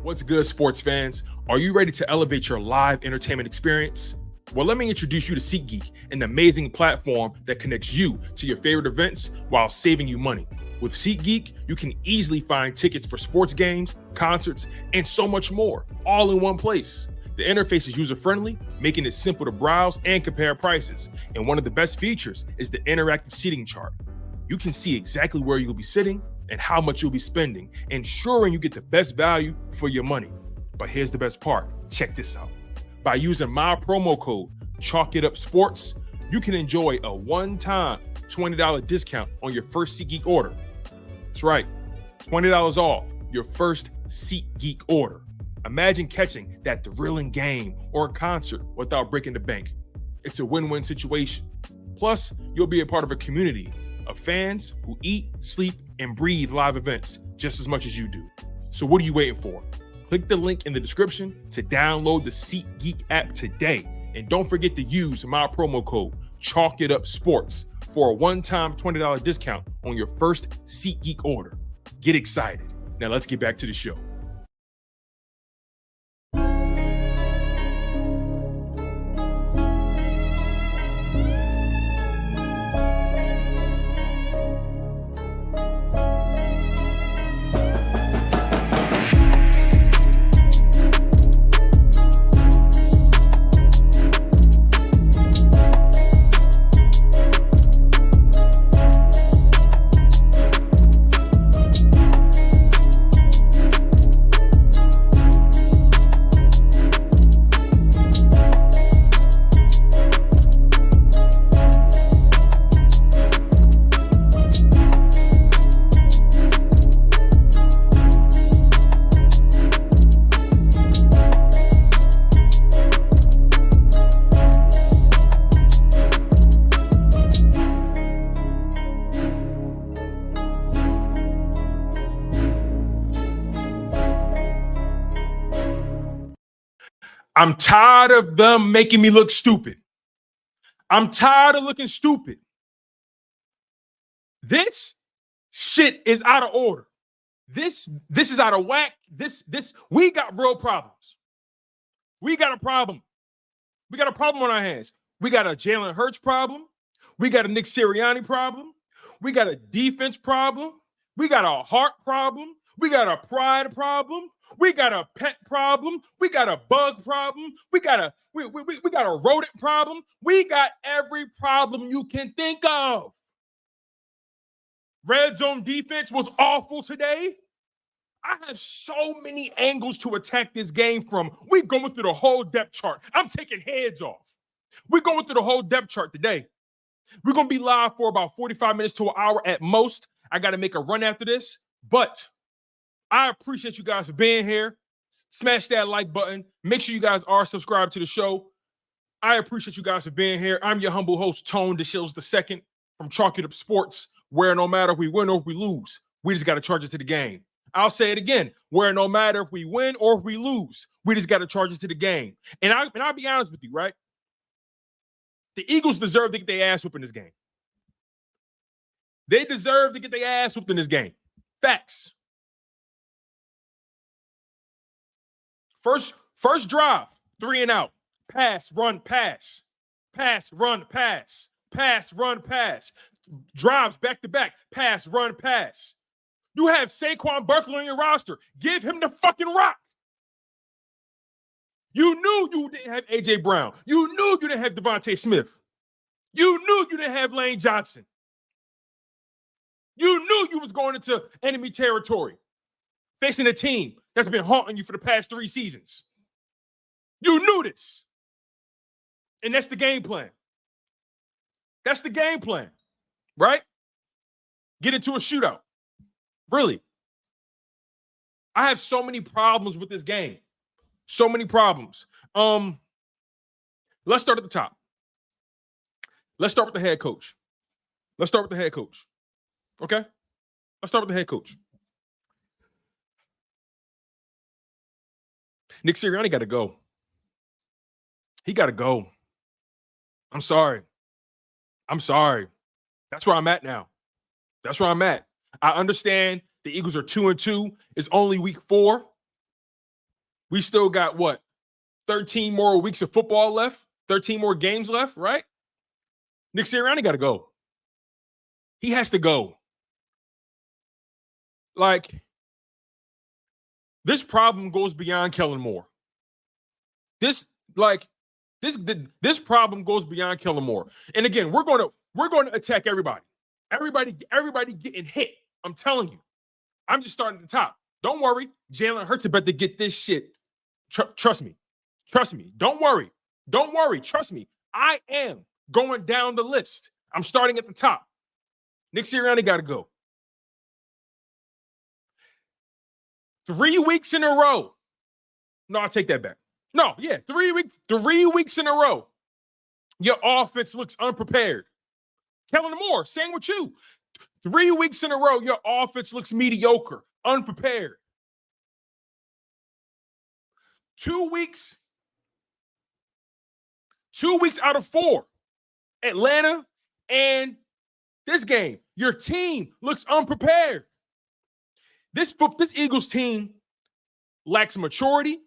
What's good, sports fans? Are you ready to elevate your live entertainment experience? Well, let me introduce you to SeatGeek, an amazing platform that connects you to your favorite events while saving you money. With SeatGeek, you can easily find tickets for sports games, concerts, and so much more, all in one place. The interface is user-friendly, making it simple to browse and compare prices. And one of the best features is the interactive seating chart. You can see exactly where you'll be sitting and how much you'll be spending, ensuring you get the best value for your money. But here's the best part. Check this out. By using my promo code, ChalkItUpSports, you can enjoy a one-time $20 discount on your first SeatGeek order. That's right, $20 off your first SeatGeek order. Imagine catching that thrilling game or concert without breaking the bank. It's a win-win situation. Plus, you'll be a part of a community of fans who eat, sleep, and breathe live events just as much as you do. So what are you waiting for? Click the link in the description to download the SeatGeek app today. And don't forget to use my promo code ChalkItUpSports for a one-time $20 discount on your first SeatGeek order. Get excited. Now let's get back to the show. I'm tired of them making me look stupid. I'm tired of looking stupid. This shit is out of order. This is out of whack. We got real problems. We got a problem. We got a problem on our hands. We got a Jalen Hurts problem. We got a Nick Sirianni problem. We got a defense problem. We got a heart problem. We got a pride problem. We got a pet problem. We got a bug problem. We got a rodent problem. We got every problem you can think of. Red zone defense was awful today. I have so many angles to attack this game from. We're going through the whole depth chart. I'm taking heads off. We're going through the whole depth chart today. We're going to be live for about 45 minutes to an hour at most. I got to make a run after this, but I appreciate you guys for being here. Smash that like button. Make sure you guys are subscribed to the show. I appreciate you guys for being here. I'm your humble host, Tone DeShields II from Chalk It Up Sports, where no matter if we win or if we lose, we just got to charge it to the game. I'll say it again, where no matter if we win or if we lose, we just got to charge it to the game. And I'll be honest with you, right? The Eagles deserve to get their ass whooped in this game. They deserve to get their ass whooped in this game. Facts. First drive, 3 and out. Pass, run, pass. Pass, run, pass. Pass, run, pass. Drives back to back. Pass, run, pass. You have Saquon Barkley on your roster. Give him the fucking rock. You knew you didn't have A.J. Brown. You knew you didn't have Devontae Smith. You knew you didn't have Lane Johnson. You knew you was going into enemy territory, facing a team that's been haunting you for the past 3 seasons. You knew this. And that's the game plan. That's the game plan, right? Get into a shootout. Really. I have so many problems with this game. So many problems. Let's start at the top. Let's start with the head coach. Okay? Let's start with the head coach. Nick Sirianni got to go. He got to go. I'm sorry. That's where I'm at now. I understand the Eagles are 2-2. It's only week 4. We still got what? 13 more weeks of football left, 13 more games left, right? Nick Sirianni got to go. He has to go. Like, this problem goes beyond Kellen Moore. This problem goes beyond Kellen Moore. And again, we're going to attack everybody. Everybody getting hit. I'm telling you. I'm just starting at the top. Don't worry. Jalen Hurts about to get this shit. Trust me. Trust me. Don't worry. Don't worry. Trust me. I am going down the list. I'm starting at the top. Nick Sirianni got to go. 3 weeks in a row. No, I'll take that back. No, yeah, 3 weeks. 3 weeks in a row. Your offense looks unprepared. Kellen Moore, same with you. 3 weeks in a row, your offense looks mediocre, unprepared. 2 weeks. 2 weeks out of 4. Atlanta and this game. Your team looks unprepared. This Eagles team lacks maturity.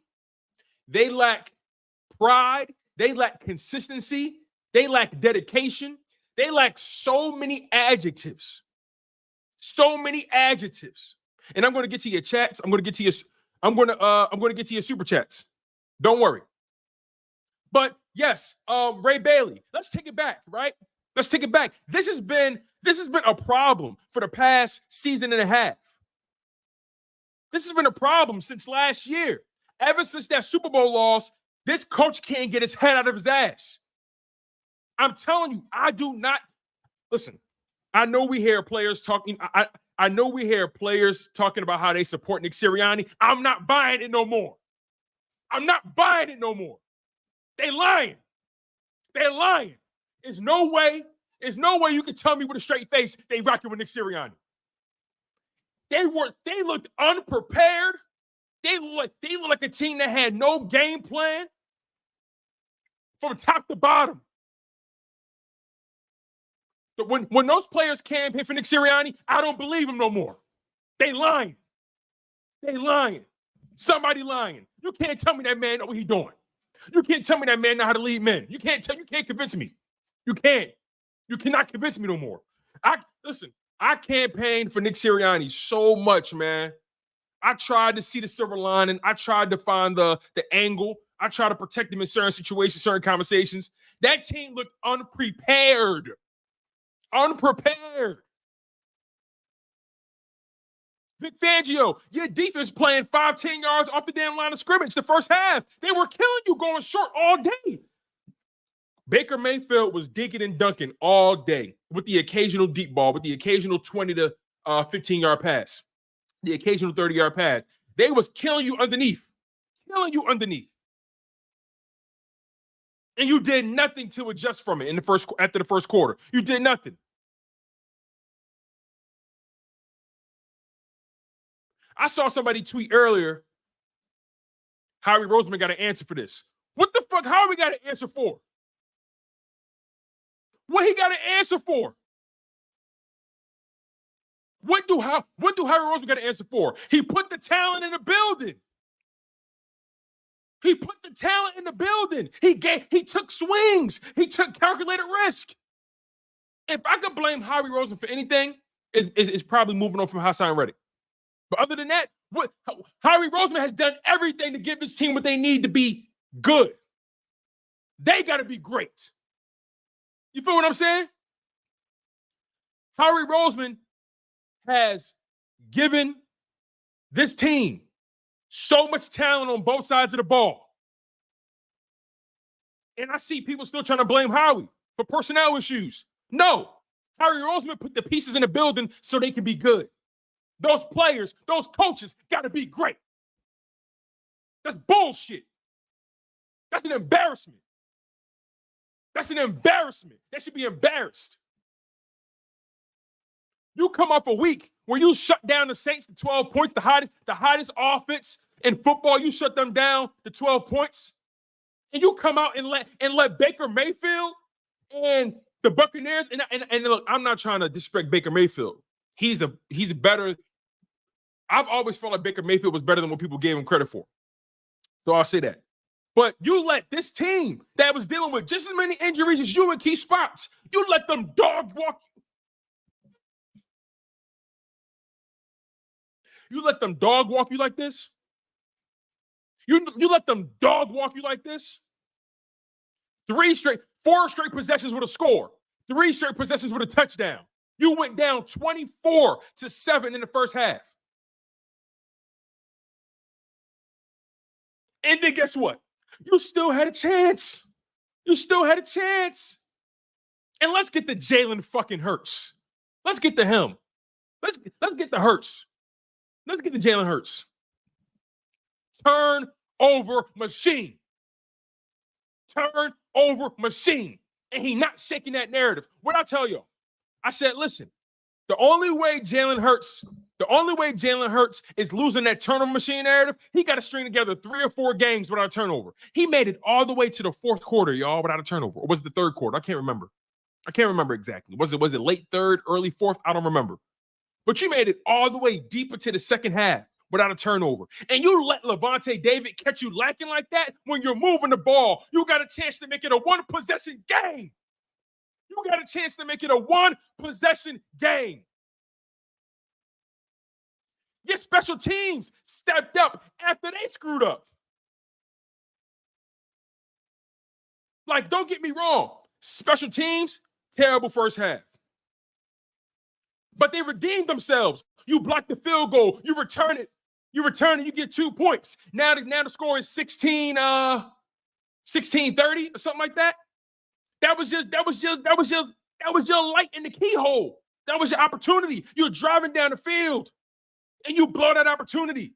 They lack pride. They lack consistency. They lack dedication. They lack so many adjectives. So many adjectives. And I'm going to get to your chats. I'm going to get to your super chats. Don't worry. But yes, Ray Bailey, let's take it back, right? Let's take it back. This has been a problem for the past season and a half. This has been a problem since last year. Ever since that Super Bowl loss, this coach can't get his head out of his ass. I'm telling you, I do not listen. I know we hear players talking. I know we hear players talking about how they support Nick Sirianni. I'm not buying it no more. I'm not buying it no more. They lying. They're lying. There's no way you can tell me with a straight face they rocking with Nick Sirianni. They looked unprepared. They looked like a team that had no game plan from top to bottom. But when those players campaign for Nick Sirianni, I don't believe them no more. They lying. They lying. Somebody lying. You can't tell me that man know what he's doing. You can't tell me that man know how to lead men. You can't convince me. You can't. You cannot convince me no more. I campaigned for Nick Sirianni so much, man. I tried to see the silver lining. I tried to find the angle. I tried to protect him in certain situations, certain conversations. That team looked unprepared. Unprepared. Vic Fangio, your defense playing 5-10 yards off the damn line of scrimmage the first half. They were killing you going short all day. Baker Mayfield was dinking and dunking all day with the occasional deep ball, with the occasional 20 to 15-yard pass, the occasional 30-yard pass. They was killing you underneath. And you did nothing to adjust from it after the first quarter. You did nothing. I saw somebody tweet earlier, Howie Roseman got an answer for this. What the fuck Howie got an answer for? What he got an answer for? What do Howie Roseman got an answer for? He put the talent in the building. He put the talent in the building. He took swings. He took calculated risk. If I could blame Howie Roseman for anything, it's probably moving on from Hassan Reddick. But other than that, Howie Roseman has done everything to give this team what they need to be good. They got to be great. You feel what I'm saying? Howie Roseman has given this team so much talent on both sides of the ball. And I see people still trying to blame Howie for personnel issues. No, Howie Roseman put the pieces in the building so they can be good. Those players, those coaches got to be great. That's bullshit. That's an embarrassment. That's an embarrassment. They should be embarrassed. You come off a week where you shut down the Saints to 12 points, the hottest offense in football. You shut them down to 12 points. And you come out and let Baker Mayfield and the Buccaneers, and look, I'm not trying to disrespect Baker Mayfield. He's better. I've always felt like Baker Mayfield was better than what people gave him credit for. So I'll say that. But you let this team that was dealing with just as many injuries as you in key spots, you let them dog walk. You let them dog walk you like this? You let them dog walk you like this? 4 straight possessions with a score. 3 straight possessions with a touchdown. You went down 24-7 in the first half. And then guess what? You still had a chance. You still had a chance. And let's get the Jalen fucking Hurts. Let's get to him. Let's get the Hurts. Let's get the Jalen Hurts. Turnover machine. Turnover machine. And he not shaking that narrative. What I tell you? I said, listen, the only way Jalen Hurts is losing that turnover machine narrative, he got to string together 3 or 4 games without a turnover. He made it all the way to the 4th quarter, y'all, without a turnover. Or was it the 3rd quarter? I can't remember. Exactly. Was it late 3rd, early 4th? I don't remember. But you made it all the way deep into the second half without a turnover. And you let Levante David catch you lacking like that when you're moving the ball. You got a chance to make it a 1-possession game. You got a chance to make it a 1-possession game. Your special teams stepped up after they screwed up. Like, don't get me wrong. Special teams, terrible first half. But they redeemed themselves. You block the field goal. You return it. You get 2 points. Now the score is 16-30 or something like that. That was your light in the keyhole. That was your opportunity. You're driving down the field and you blow that opportunity.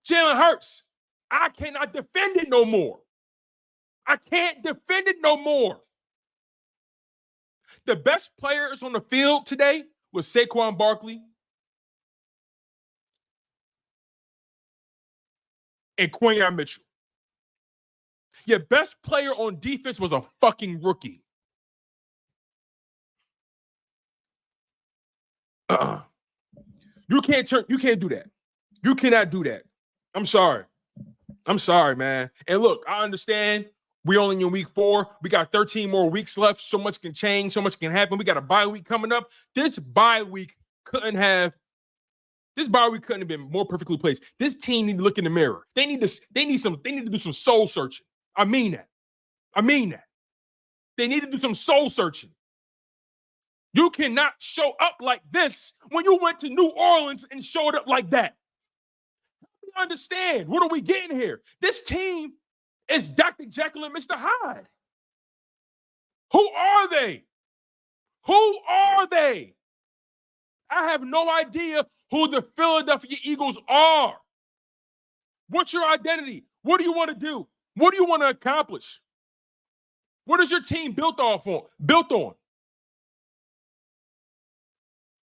Jalen Hurts, I cannot defend it no more. I can't defend it no more. The best players on the field today was Saquon Barkley and Quinyon Mitchell. Your best player on defense was a fucking rookie. You can't do that. You cannot do that. I'm sorry, man. And look, I understand we only in week 4. We got 13 more weeks left. So much can change. So much can happen. We got a bye week coming up. This bye week couldn't have been more perfectly placed. This team need to look in the mirror. They need to do some soul searching. I mean that. They need to do some soul searching. You cannot show up like this when you went to New Orleans and showed up like that. You understand? What are we getting here? This team is Dr. Jekyll and Mr. Hyde. Who are they? I have no idea who the Philadelphia Eagles are. What's your identity? What do you want to do? What do you want to accomplish? What is your team built on?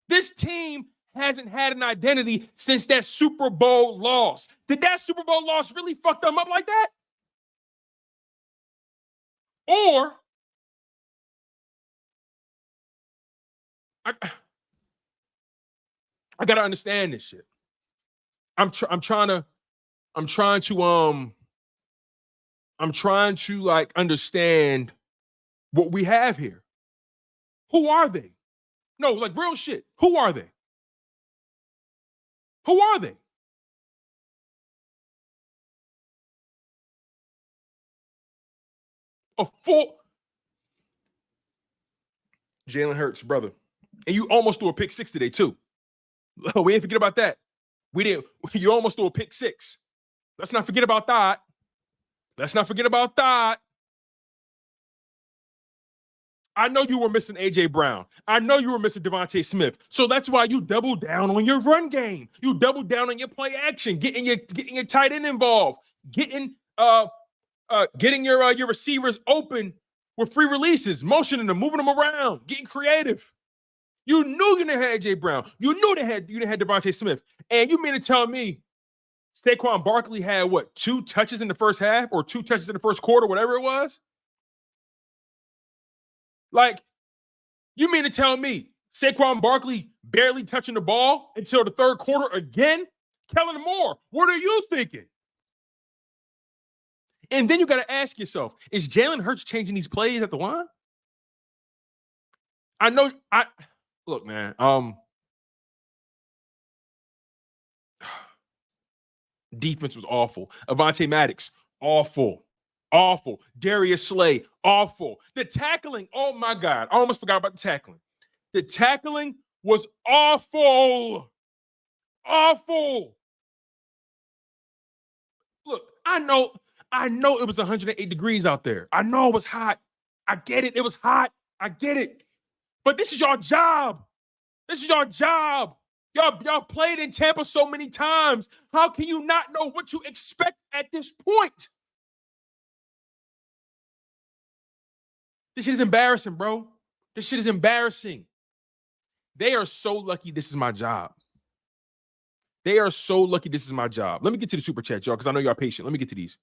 This team hasn't had an identity since that Super Bowl loss. Did that Super Bowl loss really fuck them up like that? Or I gotta understand this shit. I'm trying to like understand what we have here. Who are they? No, like real shit. Who are they? A full Jalen Hurts, brother. And you almost threw a pick 6 today, too. We ain't forget about that. You almost threw a pick 6. Let's not forget about that. I know you were missing A.J. Brown. I know you were missing Devontae Smith. So that's why you double down on your run game. You double down on your play action, getting your tight end involved, getting your receivers open with free releases, motioning them, moving them around, getting creative. You knew you didn't have A.J. Brown. You knew you didn't have Devontae Smith. And you mean to tell me Saquon Barkley had, 2 touches in the first half or 2 touches in the first quarter, whatever it was? Like, you mean to tell me Saquon Barkley barely touching the ball until the 3rd quarter again? Kellen Moore, what are you thinking? And then you got to ask yourself, is Jalen Hurts changing these plays at the line? Look, man, defense was awful. Avonte Maddox, awful. Darius Slay, awful. The tackling, oh my God, I almost forgot about the tackling. The tackling was awful. Look, I know it was 108 degrees out there. I know it was hot. I get it. It was hot. I get it. But this is your job. Y'all played in Tampa so many times. How can you not know what to expect at this point? This shit is embarrassing, bro. This shit is embarrassing. They are so lucky this is my job. Let me get to the super chat, y'all, because I know y'all patient. Let me get to these.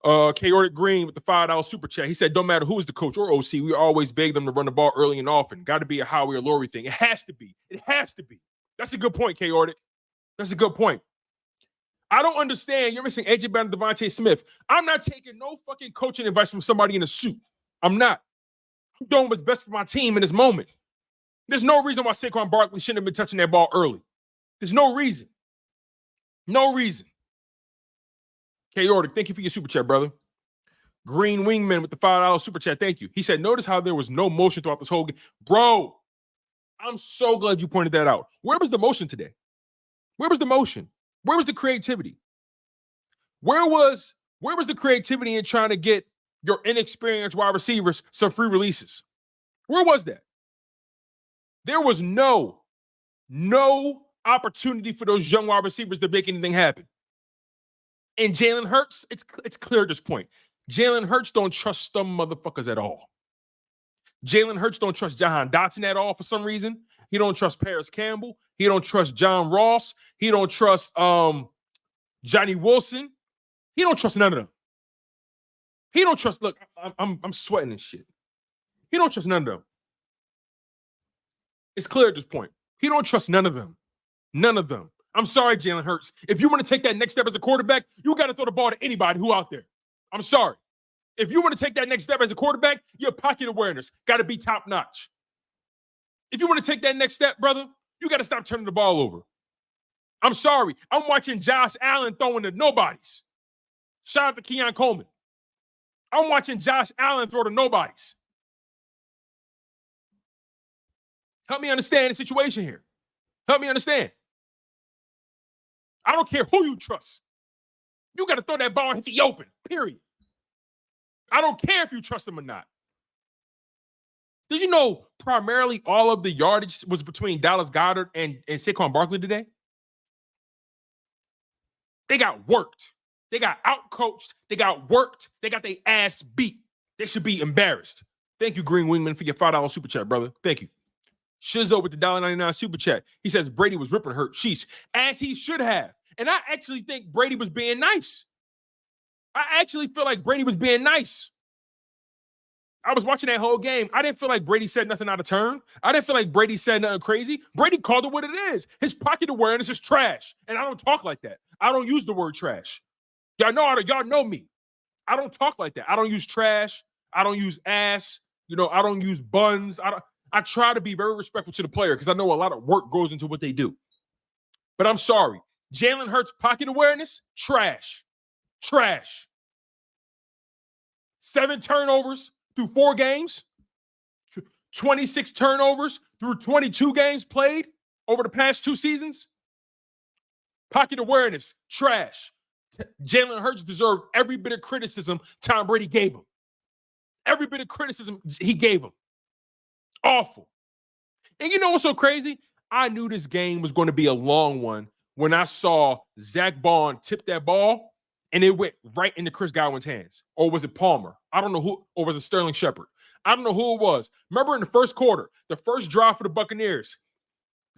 Chaotic Green with the $5 super chat. He said, don't matter who is the coach or OC, we always beg them to run the ball early and often. Got to be a Howie or Laurie thing. It has to be. That's a good point, Chaotic. That's a good point. I don't understand. You're missing AJ Brown and Devontae Smith. I'm not taking no fucking coaching advice from somebody in a suit. I'm not. I'm doing what's best for my team in this moment. There's no reason why Saquon Barkley shouldn't have been touching that ball early. There's no reason. Chaotic, thank you for your super chat, brother. Green Wingman with the $5 super chat, thank you. He said, notice how there was no motion throughout this whole game. Bro, I'm so glad you pointed that out. Where was the motion today? Where was the motion? Where was the creativity? Where was the creativity in trying to get your inexperienced wide receivers some free releases? Where was that? There was no opportunity for those young wide receivers to make anything happen. And Jalen Hurts, it's clear at this point. Jalen Hurts don't trust some motherfuckers at all. Jalen Hurts don't trust Jahan Dotson at all for some reason. He don't trust Paris Campbell. He don't trust John Ross. He don't trust Johnny Wilson. He don't trust none of them. He don't trust, look, I'm sweating and shit. He don't trust none of them. It's clear at this point. He don't trust none of them. None of them. I'm sorry, Jalen Hurts. If you want to take that next step as a quarterback, you got to throw the ball to anybody who out there. I'm sorry. If you want to take that next step as a quarterback, your pocket awareness got to be top notch. If you want to take that next step, brother, you got to stop turning the ball over. I'm sorry. I'm watching Josh Allen throwing to nobodies. Shout out to Quinyon Coleman. I'm watching Josh Allen throw to nobodies. Help me understand the situation here. Help me understand. I don't care who you trust. You got to throw that ball and hit the open, period. I don't care if you trust them or not. Did you know primarily all of the yardage was between Dallas Goedert and Saquon Barkley today? They got worked. They got outcoached. They got worked. They got their ass beat. They should be embarrassed. Thank you, Green Wingman, for your $5 super chat, brother. Thank you. Shizzo with the $1.99 super chat. He says Brady was ripping Hurts. Sheesh. As he should have. And I actually think Brady was being nice. I actually feel like Brady was being nice. I was watching that whole game. I didn't feel like Brady said nothing out of turn. I didn't feel like Brady said nothing crazy. Brady called it what it is. His pocket awareness is trash. And I don't talk like that. I don't use the word trash. Y'all know me. I don't talk like that. I don't use trash. I don't use ass. I don't use buns. I try to be very respectful to the player because I know a lot of work goes into what they do. But I'm sorry. Jalen Hurts' pocket awareness, trash. 7 turnovers through 4 games. 26 turnovers through 22 games played over the past 2 seasons. Pocket awareness, trash. Jalen Hurts deserved every bit of criticism Tom Brady gave him. Every bit of criticism he gave him. Awful. And you know what's so crazy? I knew this game was going to be a long one when I saw Zach Bond tip that ball and it went right into Chris Godwin's hands. Or was it Palmer? I don't know who. Or was it Sterling Shepard? I don't know who it was. Remember in the first quarter, the first drive for the Buccaneers,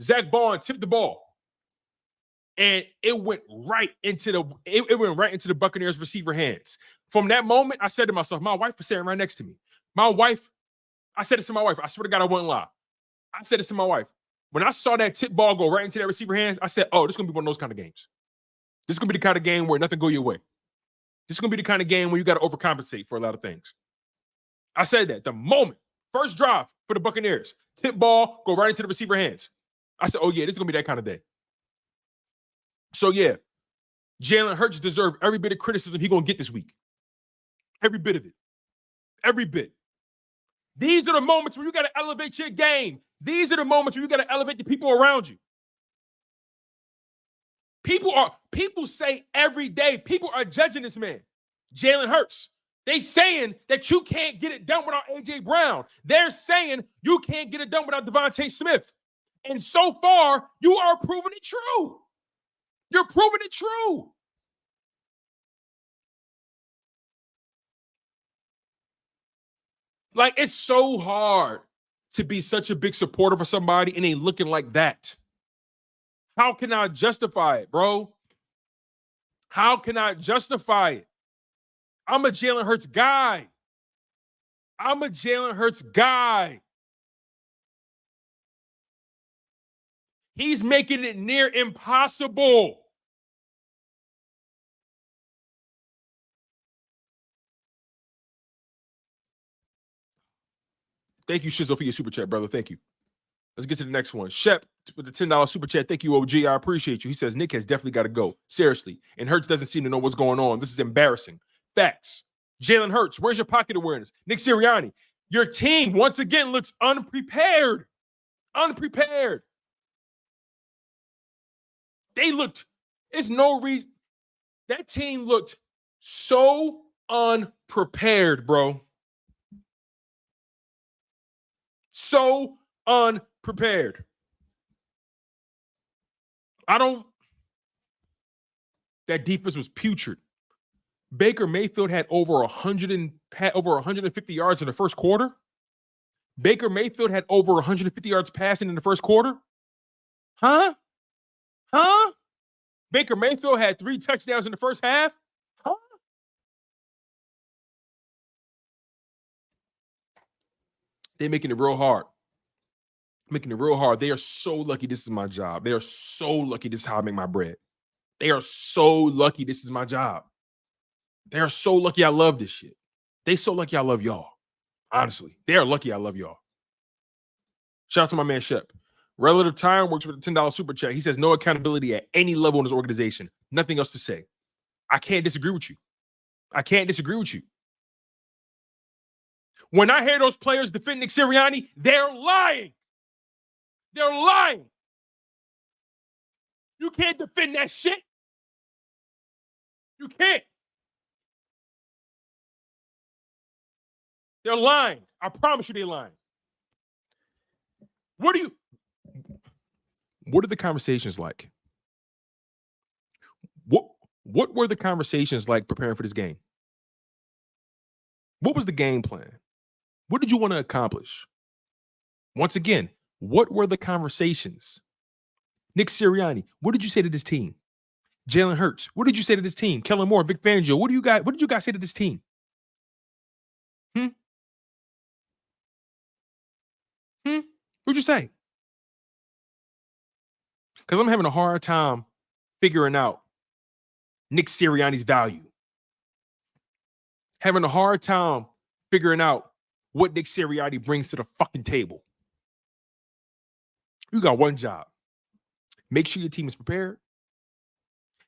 Zach Bond tipped the ball. And it went right into the Buccaneers receiver hands. From that moment, I said to myself, my wife was sitting right next to me. I said this to my wife. I swear to God, I wouldn't lie. I said this to my wife. When I saw that tip ball go right into that receiver hands, I said, oh, this is going to be one of those kind of games. This is going to be the kind of game where nothing go your way. This is going to be the kind of game where you got to overcompensate for a lot of things. I said that the moment, first drive for the Buccaneers, tip ball, go right into the receiver hands. I said, oh, yeah, this is going to be that kind of day. So, yeah, Jalen Hurts deserves every bit of criticism he's going to get this week. Every bit of it. Every bit. These are the moments where you got to elevate your game. These are the moments where you got to elevate the people around you. People say every day, people are judging this man, Jalen Hurts. They saying that you can't get it done without A.J. Brown. They're saying you can't get it done without Devontae Smith. And so far, you are proving it true. You're proving it true. Like, it's so hard to be such a big supporter for somebody and they looking like that. How can I justify it, bro? How can I justify it? I'm a Jalen Hurts guy. I'm a Jalen Hurts guy. He's making it near impossible. Thank you, Shizzle, for your super chat, brother. Thank you. Let's get to the next one. Shep with the $10 super chat. Thank you, OG. I appreciate you. He says, Nick has definitely got to go. Seriously. And Hurts doesn't seem to know what's going on. This is embarrassing. Facts. Jalen Hurts, where's your pocket awareness? Nick Sirianni, your team once again looks unprepared. Unprepared. They looked, it's no reason. That team looked so unprepared, bro. So unprepared. That defense was putrid. Baker Mayfield had over 150 yards in the first quarter. Baker Mayfield had over 150 yards passing in the first quarter. Huh? Baker Mayfield had 3 touchdowns in the first half. Huh? They're making it real hard. Making it real hard. They are so lucky this is my job. They are so lucky this is how I make my bread. They are so lucky this is my job. They are so lucky I love this shit. They so lucky I love y'all. Honestly, they are lucky I love y'all. Shout out to my man Shep. Relative Time works with a $10 super chat. He says no accountability at any level in his organization. Nothing else to say. I can't disagree with you. I can't disagree with you. When I hear those players defend Nick Sirianni, they're lying. They're lying. You can't defend that shit. You can't. They're lying. I promise you they're lying. What are the conversations like? What were the conversations like preparing for this game? What was the game plan? What did you want to accomplish? Once again, what were the conversations? Nick Sirianni, what did you say to this team? Jalen Hurts, what did you say to this team? Kellen Moore, Vic Fangio, what did you guys say to this team? What'd you say? Because I'm having a hard time figuring out Nick Sirianni's value. Having a hard time figuring out what Nick Sirianni brings to the fucking table. You got one job. Make sure your team is prepared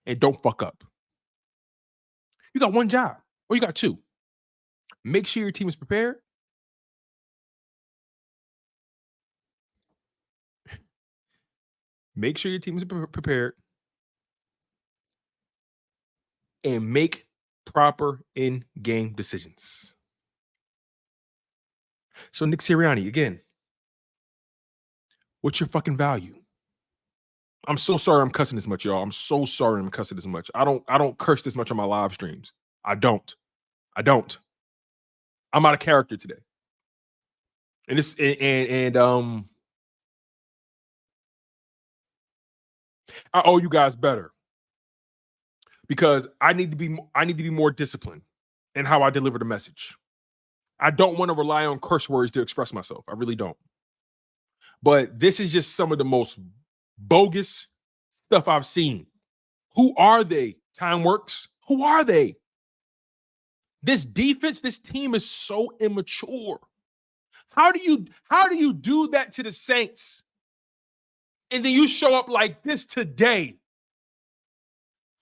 and don't fuck up. You got one job. Or you got two. Make sure your team is prepared. Make sure your team is prepared and make proper in-game decisions. So Nick Sirianni, again, what's your fucking value? I'm so sorry I'm cussing this much, y'all. I'm so sorry I'm cussing this much. I don't curse this much on my live streams. I don't. I'm out of character today. I owe you guys better because I need to be more disciplined in how I deliver the message. I don't want to rely on curse words to express myself. I really don't. But this is just some of the most bogus stuff I've seen. Who are they? Time Works. Who are they? This defense, this team is so immature. How do you do that to the Saints? And then you show up like this today.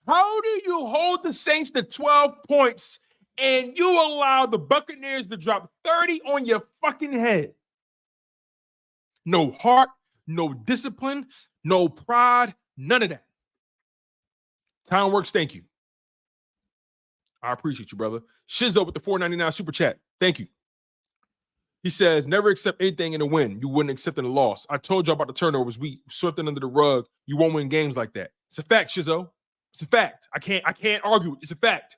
How do you hold the Saints to 12 points and you allow the Buccaneers to drop 30 on your fucking head? No heart, no discipline, no pride, none of that. Time works, thank you. I appreciate you, brother. Shizzo with the $4.99 super chat. Thank you. He says, never accept anything in a win. You wouldn't accept in a loss. I told you about the turnovers. We swept it under the rug. You won't win games like that. It's a fact, Shizzo. It's a fact. I can't argue. It's a fact.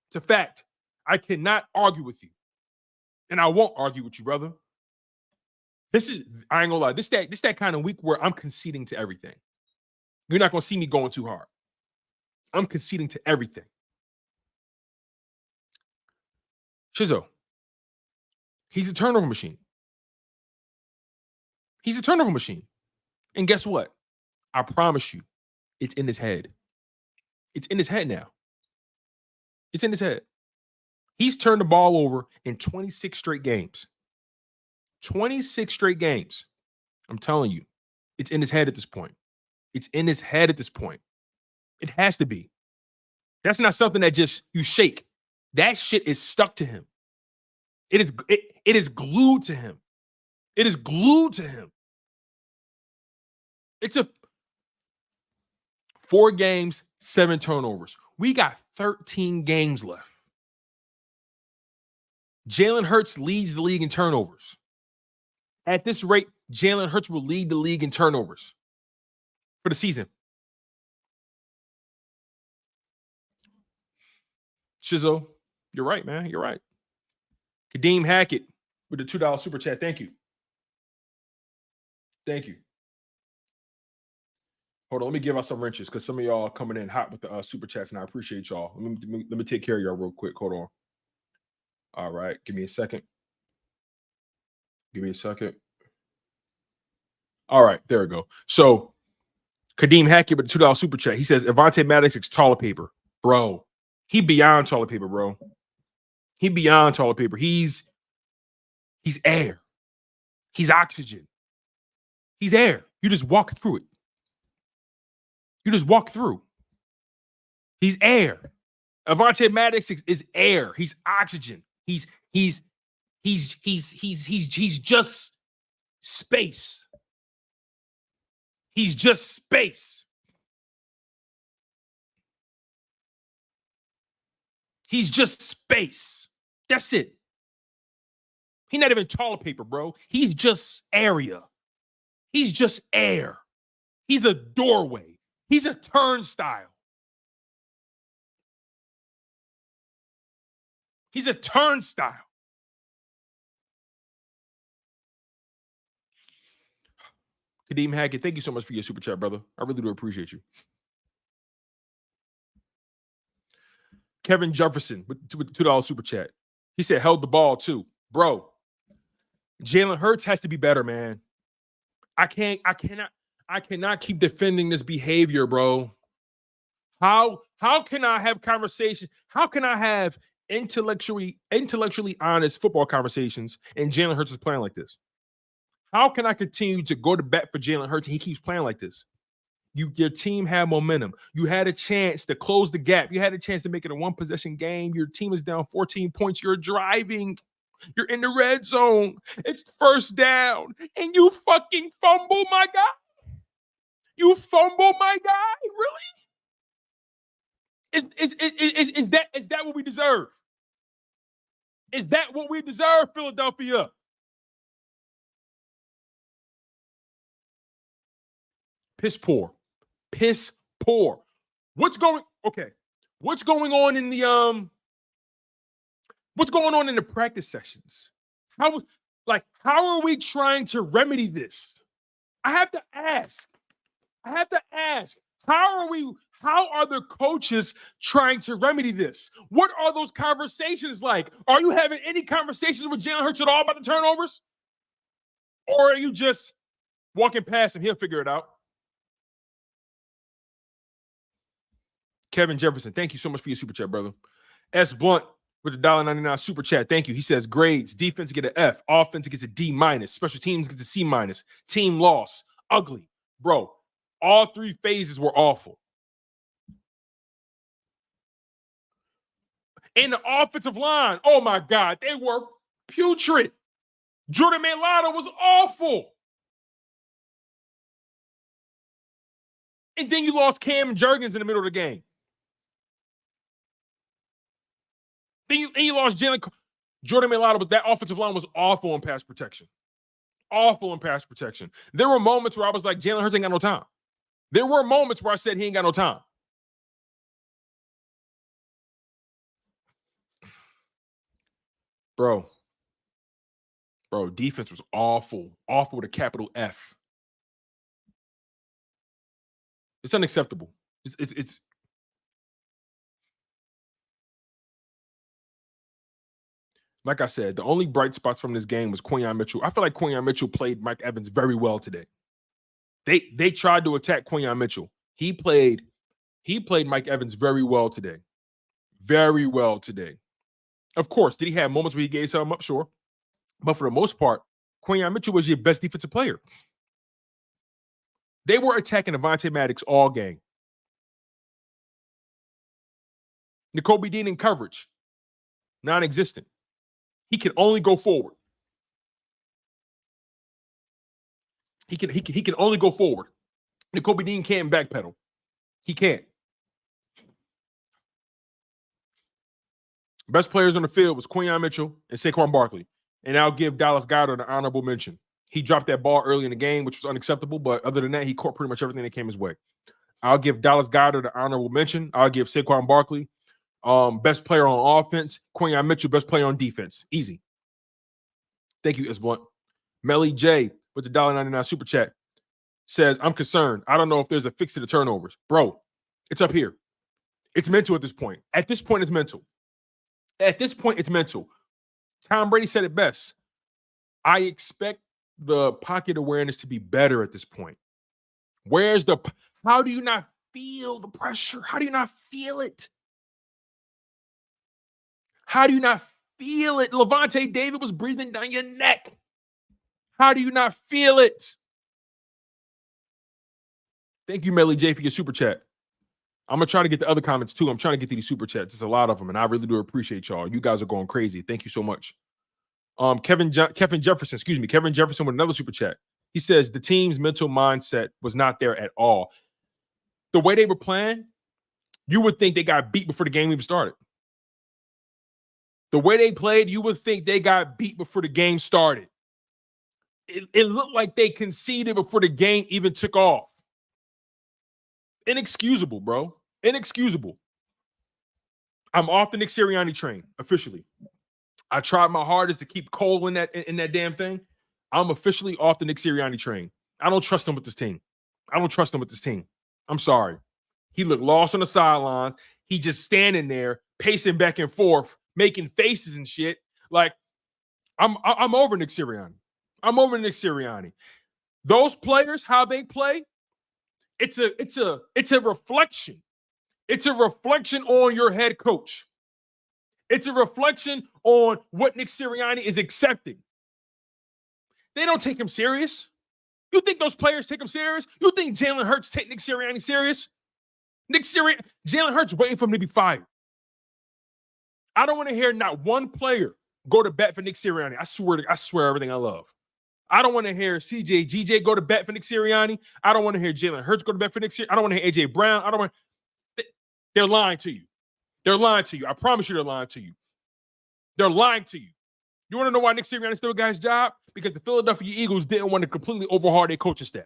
It's a fact. I cannot argue with you. And I won't argue with you, brother. I ain't gonna lie. This that kind of week where I'm conceding to everything. You're not gonna see me going too hard. I'm conceding to everything. Shizzo, he's a turnover machine. He's a turnover machine. And guess what? I promise you, it's in his head. It's in his head now. It's in his head. He's turned the ball over in 26 straight games. 26 straight games. I'm telling you, it's in his head at this point. It's in his head at this point. It has to be. That's not something that just you shake. That shit is stuck to him. It is glued to him. It is glued to him. It's 4 games, 7 turnovers. We got 13 games left. Jalen Hurts leads the league in turnovers. At this rate, Jalen Hurts will lead the league in turnovers for the season. Shizzo, you're right, man. You're right. Kadeem Hackett with the $2 super chat. Thank you. Thank you. Hold on, let me give out some wrenches because some of y'all are coming in hot with the super chats, and I appreciate y'all. Let me take care of y'all real quick. Hold on. All right, give me a second. Give me a second. All right, there we go. So, Kadeem Hackett with the $2 super chat. He says, Avonte Maddox is toilet paper. Bro, he beyond toilet paper, bro. He beyond toilet paper. He's air. He's oxygen. He's air. You just walk through it. You just walk through. He's air. Avonte Maddox is air. He's oxygen. He's just space. He's just space. He's just space. That's it. He's not even toilet paper, bro. He's just area. He's just air. He's a doorway. He's a turnstile. He's a turnstile. Kadeem Hackett, thank you so much for your super chat, brother. I really do appreciate you. Kevin Jefferson with the $2 super chat. He said, held the ball too. Bro, Jalen Hurts has to be better, man. I cannot keep defending this behavior, bro. How can I have conversations? How can I have intellectually honest football conversations and Jalen Hurts is playing like this? How can I continue to go to bat for Jalen Hurts and he keeps playing like this? Your team had momentum. You had a chance to close the gap. You had a chance to make it a one-possession game. Your team is down 14 points. You're driving. You're in the red zone. It's first down. And you fucking fumble, my guy. You fumble, my guy. Really? Is that what we deserve? Is that what we deserve, Philadelphia? Piss poor. Piss poor. What's going on in the practice sessions? How are we trying to remedy this? I have to ask. How are the coaches trying to remedy this? What are those conversations like? Are you having any conversations with Jalen Hurts at all about the turnovers? Or are you just walking past him? He'll figure it out. Kevin Jefferson, thank you so much for your super chat, brother. S. Blunt with the $1.99 super chat. Thank you. He says grades, defense get an F, offense gets a D minus, special teams gets a C minus, team loss, ugly. Bro, all three phases were awful. And the offensive line, oh my God, they were putrid. Jordan Mailata was awful. And then you lost Cam Jurgens in the middle of the game. Then you lost Jordan Mailata, but that offensive line was awful in pass protection. Awful in pass protection. There were moments where I was like, Jalen Hurts ain't got no time. There were moments where I said he ain't got no time. Bro, defense was awful. Awful with a capital F. It's unacceptable. It's like I said, the only bright spots from this game was Quinyon Mitchell. I feel like Quinyon Mitchell played Mike Evans very well today. They tried to attack Quinyon Mitchell. He played Mike Evans very well today. Very well today. Of course, did he have moments where he gave something up? Sure. But for the most part, Quinyon Mitchell was your best defensive player. They were attacking Avonte Maddox all game. Nakobe Dean in coverage, non-existent. He can only go forward. He can only go forward. Nakobe Dean can't backpedal. He can't. Best players on the field was Quinyon Mitchell and Saquon Barkley. And I'll give Dallas Goedert an honorable mention. He dropped that ball early in the game, which was unacceptable. But other than that, he caught pretty much everything that came his way. I'll give Dallas Goedert an honorable mention. I'll give Saquon Barkley best player on offense. Quinyon Mitchell, best player on defense. Easy. Thank you, S. Blunt. Melly J with the $1.99 super chat says, I'm concerned. I don't know if there's a fix to the turnovers. Bro, it's up here. It's mental at this point. At this point, it's mental. At this point, it's mental. Tom Brady said it best. I expect the pocket awareness to be better at this point. How do you not feel the pressure? How do you not feel it? How do you not feel it? Levante David was breathing down your neck. How do you not feel it? Thank you, Melly J, for your super chat. I'm going to try to get the other comments too. I'm trying to get to these super chats. There's a lot of them, and I really do appreciate y'all. You guys are going crazy. Thank you so much. Kevin Jefferson with another super chat. He says the team's mental mindset was not there at all. The way they were playing, you would think they got beat before the game even started. The way they played, you would think they got beat before the game started. It looked like they conceded before the game even took off. Inexcusable, bro. Inexcusable. I'm off the Nick Sirianni train, officially. I tried my hardest to keep Cole in that damn thing. I'm officially off the Nick Sirianni train. I don't trust him with this team. I'm sorry. He looked lost on the sidelines. He just standing there, pacing back and forth, making faces and shit. Like, I'm over Nick Sirianni. I'm over Nick Sirianni. Those players, how they play, it's a reflection. It's a reflection on your head coach. It's a reflection on what Nick Sirianni is accepting. They don't take him serious. You think those players take him serious? You think Jalen Hurts take Nick Sirianni serious? Jalen Hurts waiting for him to be fired. I don't want to hear not one player go to bat for Nick Sirianni. I swear everything I love. I don't want to hear GJ go to bat for Nick Sirianni. I don't want to hear Jalen Hurts go to bat for Nick Sirianni. I don't want to hear AJ Brown. They're lying to you. They're lying to you. I promise you they're lying to you. They're lying to you. You want to know why Nick Sirianni still got his job? Because the Philadelphia Eagles didn't want to completely overhaul their coaching staff.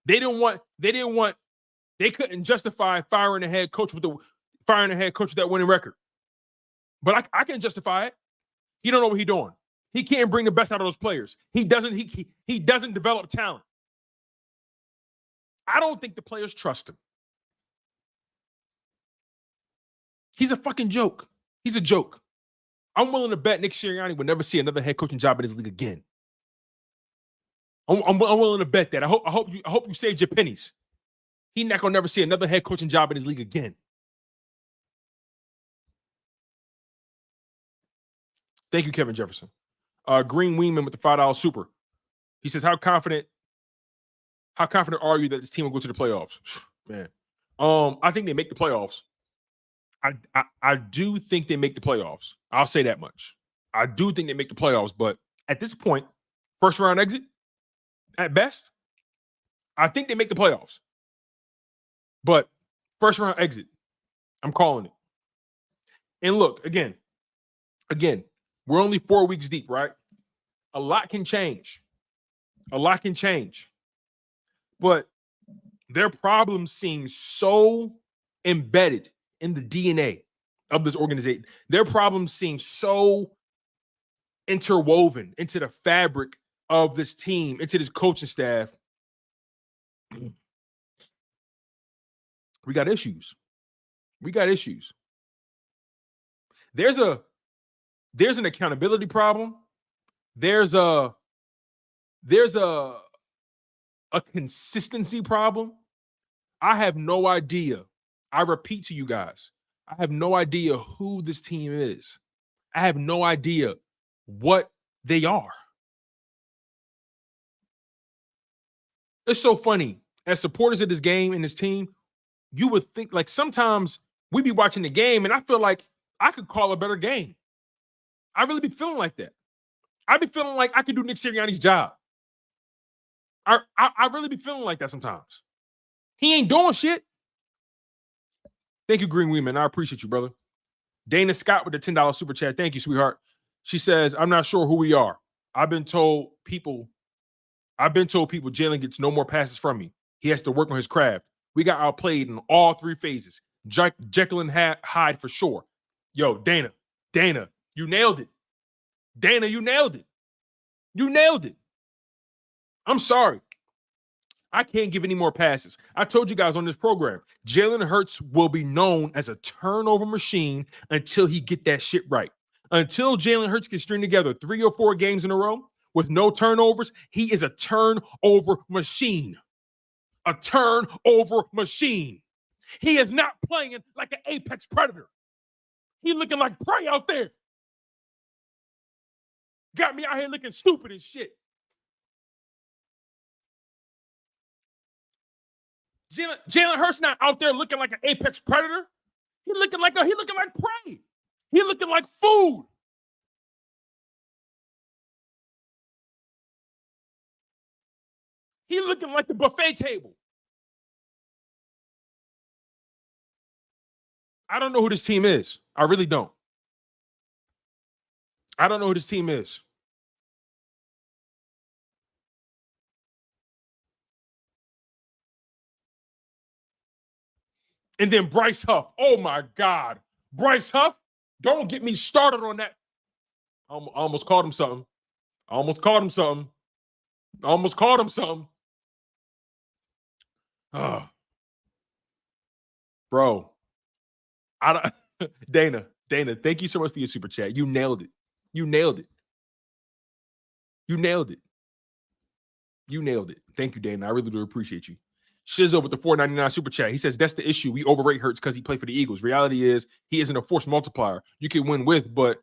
They couldn't justify firing the head coach with that winning record. But I can justify it. He don't know what he's doing. He can't bring the best out of those players. He doesn't develop talent. I don't think the players trust him. He's a fucking joke. He's a joke. I'm willing to bet Nick Sirianni will never see another head coaching job in this league again. I'm willing to bet that. I hope you saved your pennies. He's not gonna never see another head coaching job in his league again. Thank you, Kevin Jefferson. Green Wingman with the $5 super. He says, how confident are you that this team will go to the playoffs? Man. I think they make the playoffs. I do think they make the playoffs. I'll say that much. I do think they make the playoffs, but at this point, first round exit at best. I think they make the playoffs. But first round exit, I'm calling it. And look, again, we're only 4 weeks deep, right? A lot can change. But their problems seem so embedded in the DNA of this organization. Their problems seem so interwoven into the fabric of this team, into this coaching staff. We got issues. There's an accountability problem. There's a consistency problem. I have no idea. I repeat to you guys, I have no idea who this team is. I have no idea what they are. It's so funny. As supporters of this game and this team, you would think, like, sometimes we be watching the game and I feel like I could call a better game. I really be feeling like that. I be feeling like I could do Nick Sirianni's job. I really be feeling like that sometimes. He ain't doing shit. Thank you, Green Weeman. I appreciate you, brother. Dana Scott with the $10 super chat. Thank you, sweetheart. She says, I'm not sure who we are. I've been told people Jalen gets no more passes from me. He has to work on his craft. We got outplayed in all three phases. Jekyll and Hyde for sure. Yo, Dana, you nailed it. Dana, you nailed it. I'm sorry. I can't give any more passes. I told you guys on this program, Jalen Hurts will be known as a turnover machine until he get that shit right. Until Jalen Hurts can string together 3 or 4 games in a row with no turnovers, he is a turnover machine. A turnover machine. He is not playing like an apex predator. He looking like prey out there. Got me out here looking stupid as shit. Jalen Hurts not out there looking like an apex predator. He looking like prey. He looking like food. He looking like the buffet table. I don't know who this team is. I really don't. I don't know who this team is. And then Bryce Huff. Oh, my God. Bryce Huff, don't get me started on that. I almost called him something. Oh. Bro. Dana, thank you so much for your super chat. You nailed it. Thank you, Dana. I really do appreciate you. Shizzo with the $4.99 super chat. He says, that's the issue. We overrate Hurts because he played for the Eagles. Reality is he isn't a force multiplier. You can win with, but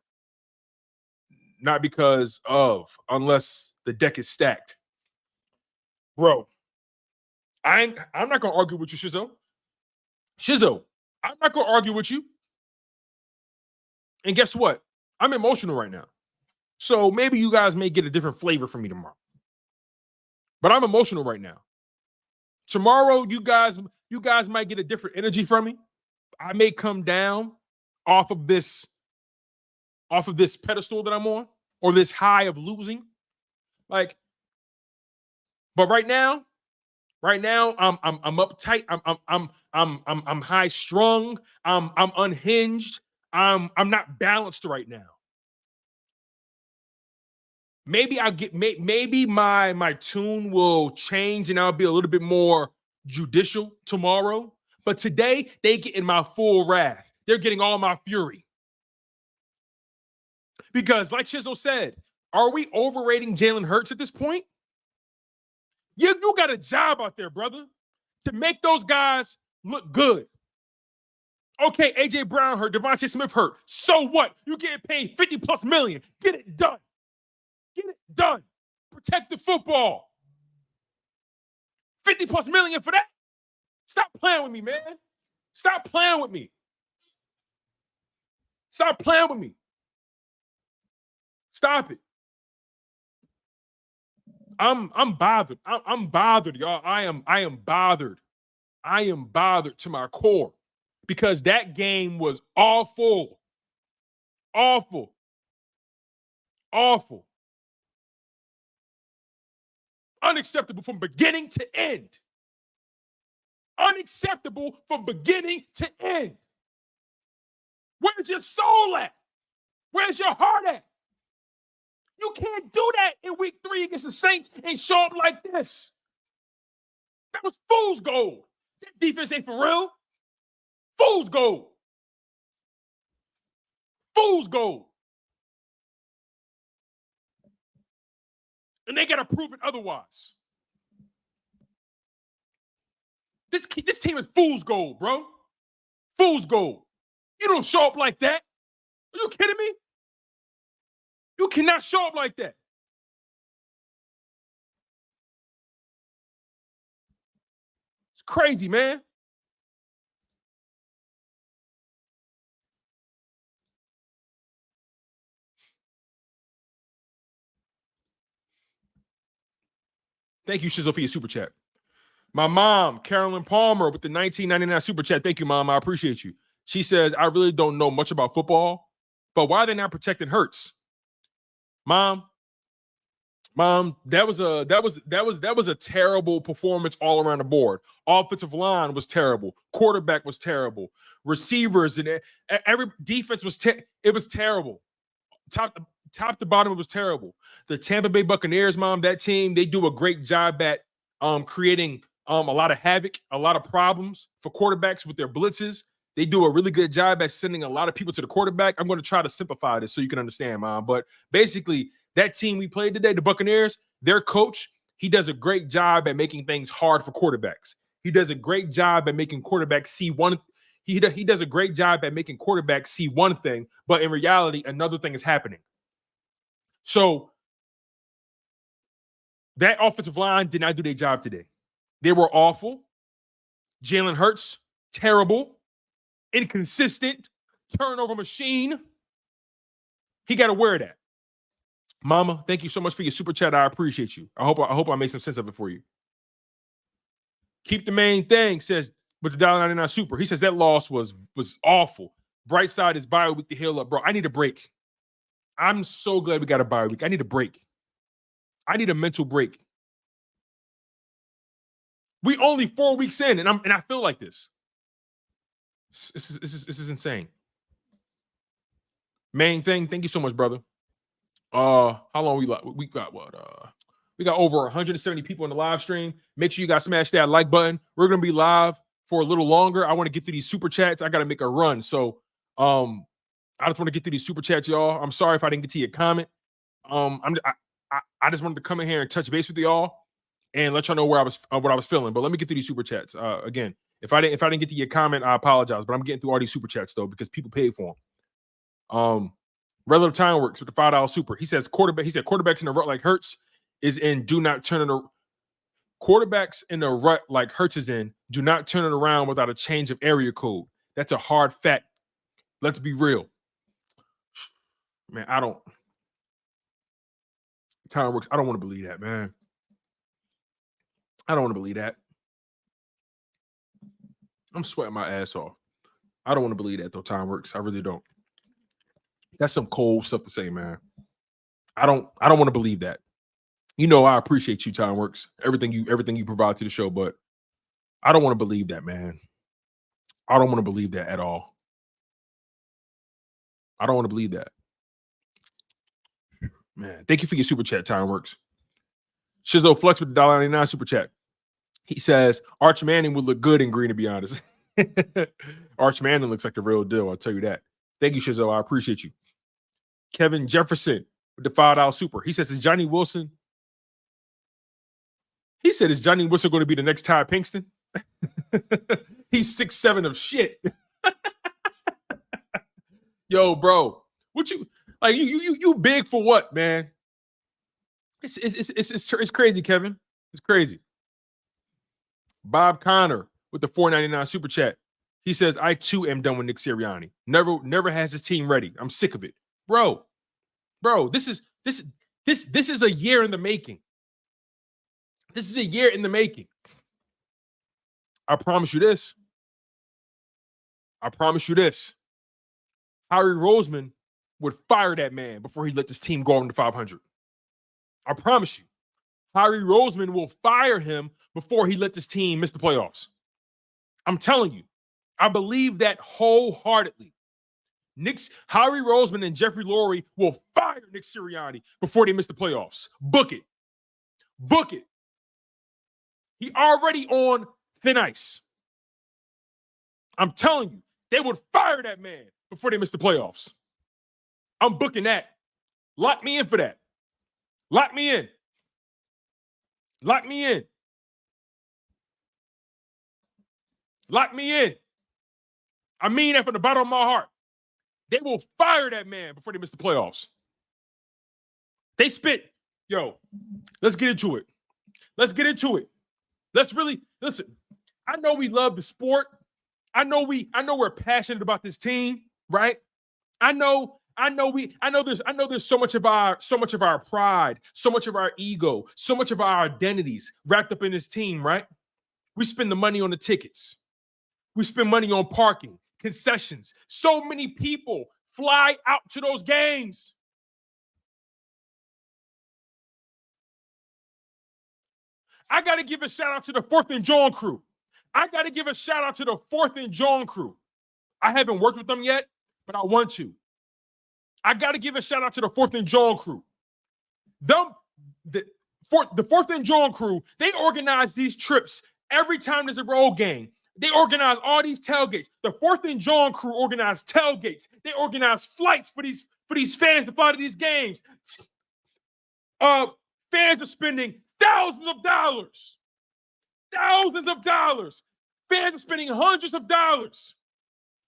not because of, unless the deck is stacked. Bro, I'm not going to argue with you, Shizzo. I'm not going to argue with you. And guess what? I'm emotional right now. So maybe you guys may get a different flavor from me tomorrow. But I'm emotional right now. Tomorrow, you guys might get a different energy from me. I may come down off of this pedestal that I'm on, or this high of losing. But right now, I'm uptight. I'm high strung. I'm unhinged. I'm not balanced right now. Maybe my tune will change and I'll be a little bit more judicial tomorrow. But today, they get in my full wrath. They're getting all my fury. Because like Shizzo said, are we overrating Jalen Hurts at this point? You got a job out there, brother, to make those guys look good. Okay, AJ Brown hurt, Devontae Smith hurt. So what? You getting paid $50+ million. Get it done. Get it done. Protect the football. $50+ million for that? Stop playing with me, man. Stop playing with me. Stop playing with me. Stop it. I'm bothered. I'm bothered, y'all. I am bothered. I am bothered to my core because that game was awful. Awful. Awful. Unacceptable from beginning to end. Unacceptable from beginning to end. Where's your soul at? Where's your heart at? You can't do that in week 3 against the Saints and show up like this. That was fool's gold. That defense ain't for real. Fool's gold. Fool's gold. And they got to prove it otherwise. This team is fool's gold, bro. Fool's gold. You don't show up like that. Are you kidding me? You cannot show up like that. It's crazy, man. Thank you, Shizzle, for your super chat. My mom, Carolyn Palmer, with the $19.99 super chat. Thank you, Mom. I appreciate you. She says, I really don't know much about football, but why are they not protecting Hurts? Mom, that was a terrible performance all around the board. Offensive line was terrible. Quarterback was terrible. Receivers and every defense was it was terrible. Top to bottom, it was terrible. The Tampa Bay Buccaneers, Mom, that team, they do a great job at creating a lot of havoc, a lot of problems for quarterbacks with their blitzes. They do a really good job at sending a lot of people to the quarterback. I'm going to try to simplify this so you can understand, Mom. But basically, that team we played today, the Buccaneers, their coach, he does a great job at making things hard for quarterbacks. He does a great job at making quarterbacks see one. He does a great job at making quarterbacks see one thing, but in reality, another thing is happening. So that offensive line did not do their job today. They were awful. Jalen Hurts, terrible, inconsistent, turnover machine. He got to wear that. Mama, thank you so much for your super chat. I appreciate you. I hope I made some sense of it for you. Keep the main thing, says with the $1.99 super. He says that loss was awful. Bright side is bye week to heal up, bro. I need a break. I'm so glad we got a bye week. I need a break. I need a mental break. We only 4 weeks in, and I feel like this. This is insane. Main thing. Thank you so much, brother. How long we got what? We got over 170 people in the live stream. Make sure you guys smash that like button. We're gonna be live for a little longer. I want to get through these super chats. I gotta make a run. So I just want to get through these super chats, y'all. I'm sorry if I didn't get to your comment. I just wanted to come in here and touch base with y'all and let y'all know what I was feeling. But let me get through these super chats. Again, if I didn't get to your comment, I apologize. But I'm getting through all these super chats though because people paid for them. Relative Time Works with the $5 super. He said quarterbacks in the rut like Hurts is in. Do not turn it. Quarterbacks in the rut like Hurts is in. Do not turn it around without a change of area code. That's a hard fact. Let's be real. Man, Time Works. I don't want to believe that, man. I don't want to believe that. I'm sweating my ass off. I don't want to believe that though. Time Works. I really don't. That's some cold stuff to say, man. I don't want to believe that. You know, I appreciate you, Time Works. Everything you provide to the show, but I don't want to believe that, man. I don't want to believe that at all. I don't want to believe that. Man, thank you for your super chat, Time Works. Shizzo Flex with the $1.99 super chat. He says Arch Manning would look good in green, to be honest. Arch Manning looks like the real deal, I'll tell you that. Thank you, Shizzo. I appreciate you. Kevin Jefferson with the $5 super. He says, is Johnny Wilson going to be the next Ty Pinkston? He's 6'7" of shit. Yo, bro, what you like? You big for what, man? It's crazy, Kevin. It's crazy. Bob Connor with the $4.99 super chat. He says, "I too am done with Nick Sirianni. Never has his team ready. I'm sick of it, bro. This is a year in the making. This is a year in the making. I promise you this. Howie Roseman would fire that man before he let this team go on to 500. I promise you. Howie Roseman will fire him before he let this team miss the playoffs. I'm telling you. I believe that wholeheartedly. Howie Roseman and Jeffrey Lurie will fire Nick Sirianni before they miss the playoffs. Book it. He already on thin ice. I'm telling you, they would fire that man before they miss the playoffs. I'm booking that. Lock me in for that. Lock me in. I mean that from the bottom of my heart. They will fire that man before they miss the playoffs. They spit. Yo, let's get into it. Let's really listen. I know we love the sport. I know we're passionate about this team, right? I know there's so much of our pride, so much of our ego, so much of our identities wrapped up in this team, right? We spend the money on the tickets. We spend money on parking, concessions. So many people fly out to those games. I got to give a shout out to the 4th and John crew. I haven't worked with them yet, but I want to. I got to give a shout out to the 4th and John crew. The 4th and John crew, they organize these trips every time there's a road game. They organize all these tailgates. The 4th and John crew organize tailgates. They organize flights for these fans to fly to these games. Fans are spending thousands of dollars. Fans are spending hundreds of dollars.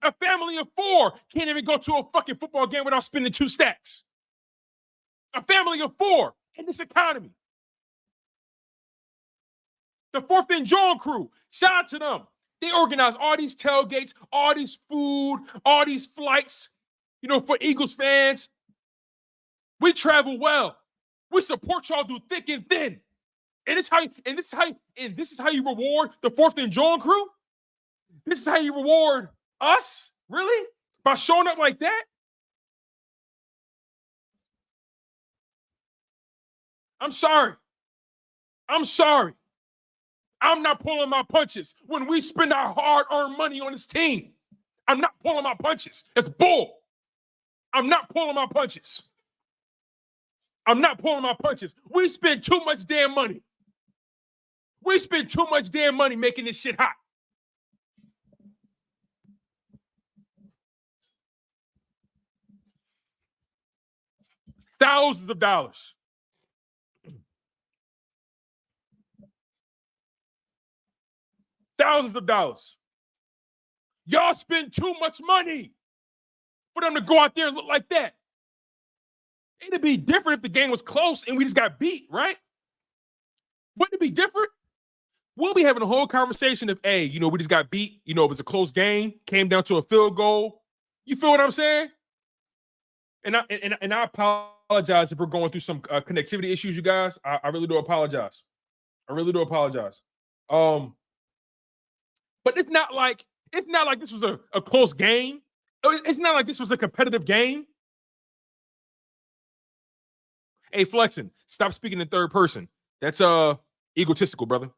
A family of 4 can't even go to a fucking football game without spending 2 stacks. A family of 4 in this economy. The 4th and John crew, shout out to them. They organize all these tailgates, all these food, all these flights, for Eagles fans. We travel well. We support y'all through thick and thin. And this is how you reward the 4th and John crew? This is how you reward us? Really? By showing up like that? I'm sorry. I'm not pulling my punches when we spend our hard-earned money on this team. I'm not pulling my punches. That's bull. I'm not pulling my punches. We spend too much damn money. Making this shit hot. Thousands of dollars. Y'all spend too much money for them to go out there and look like that. It'd be different if the game was close and we just got beat, right? Wouldn't it be different? We'll be having a whole conversation of, hey, we just got beat. It was a close game, came down to a field goal. You feel what I'm saying? And I apologize if we're going through some connectivity issues, you guys. I really do apologize. But it's not like this was a close game. It's not like this was a competitive game. Hey, Flexen, stop speaking in third person. That's egotistical, brother.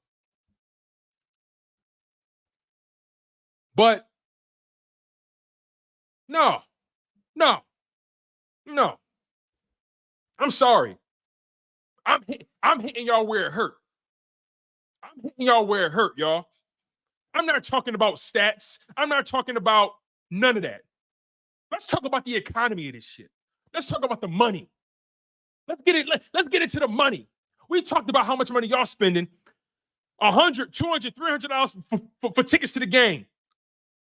But no. I'm sorry. I'm hitting y'all where it hurt. Y'all. I'm not talking about stats. I'm not talking about none of that. Let's talk about the economy of this shit. Let's talk about the money. Let's get into the money. We talked about how much money y'all spending. $100, $200, $300 for tickets to the game.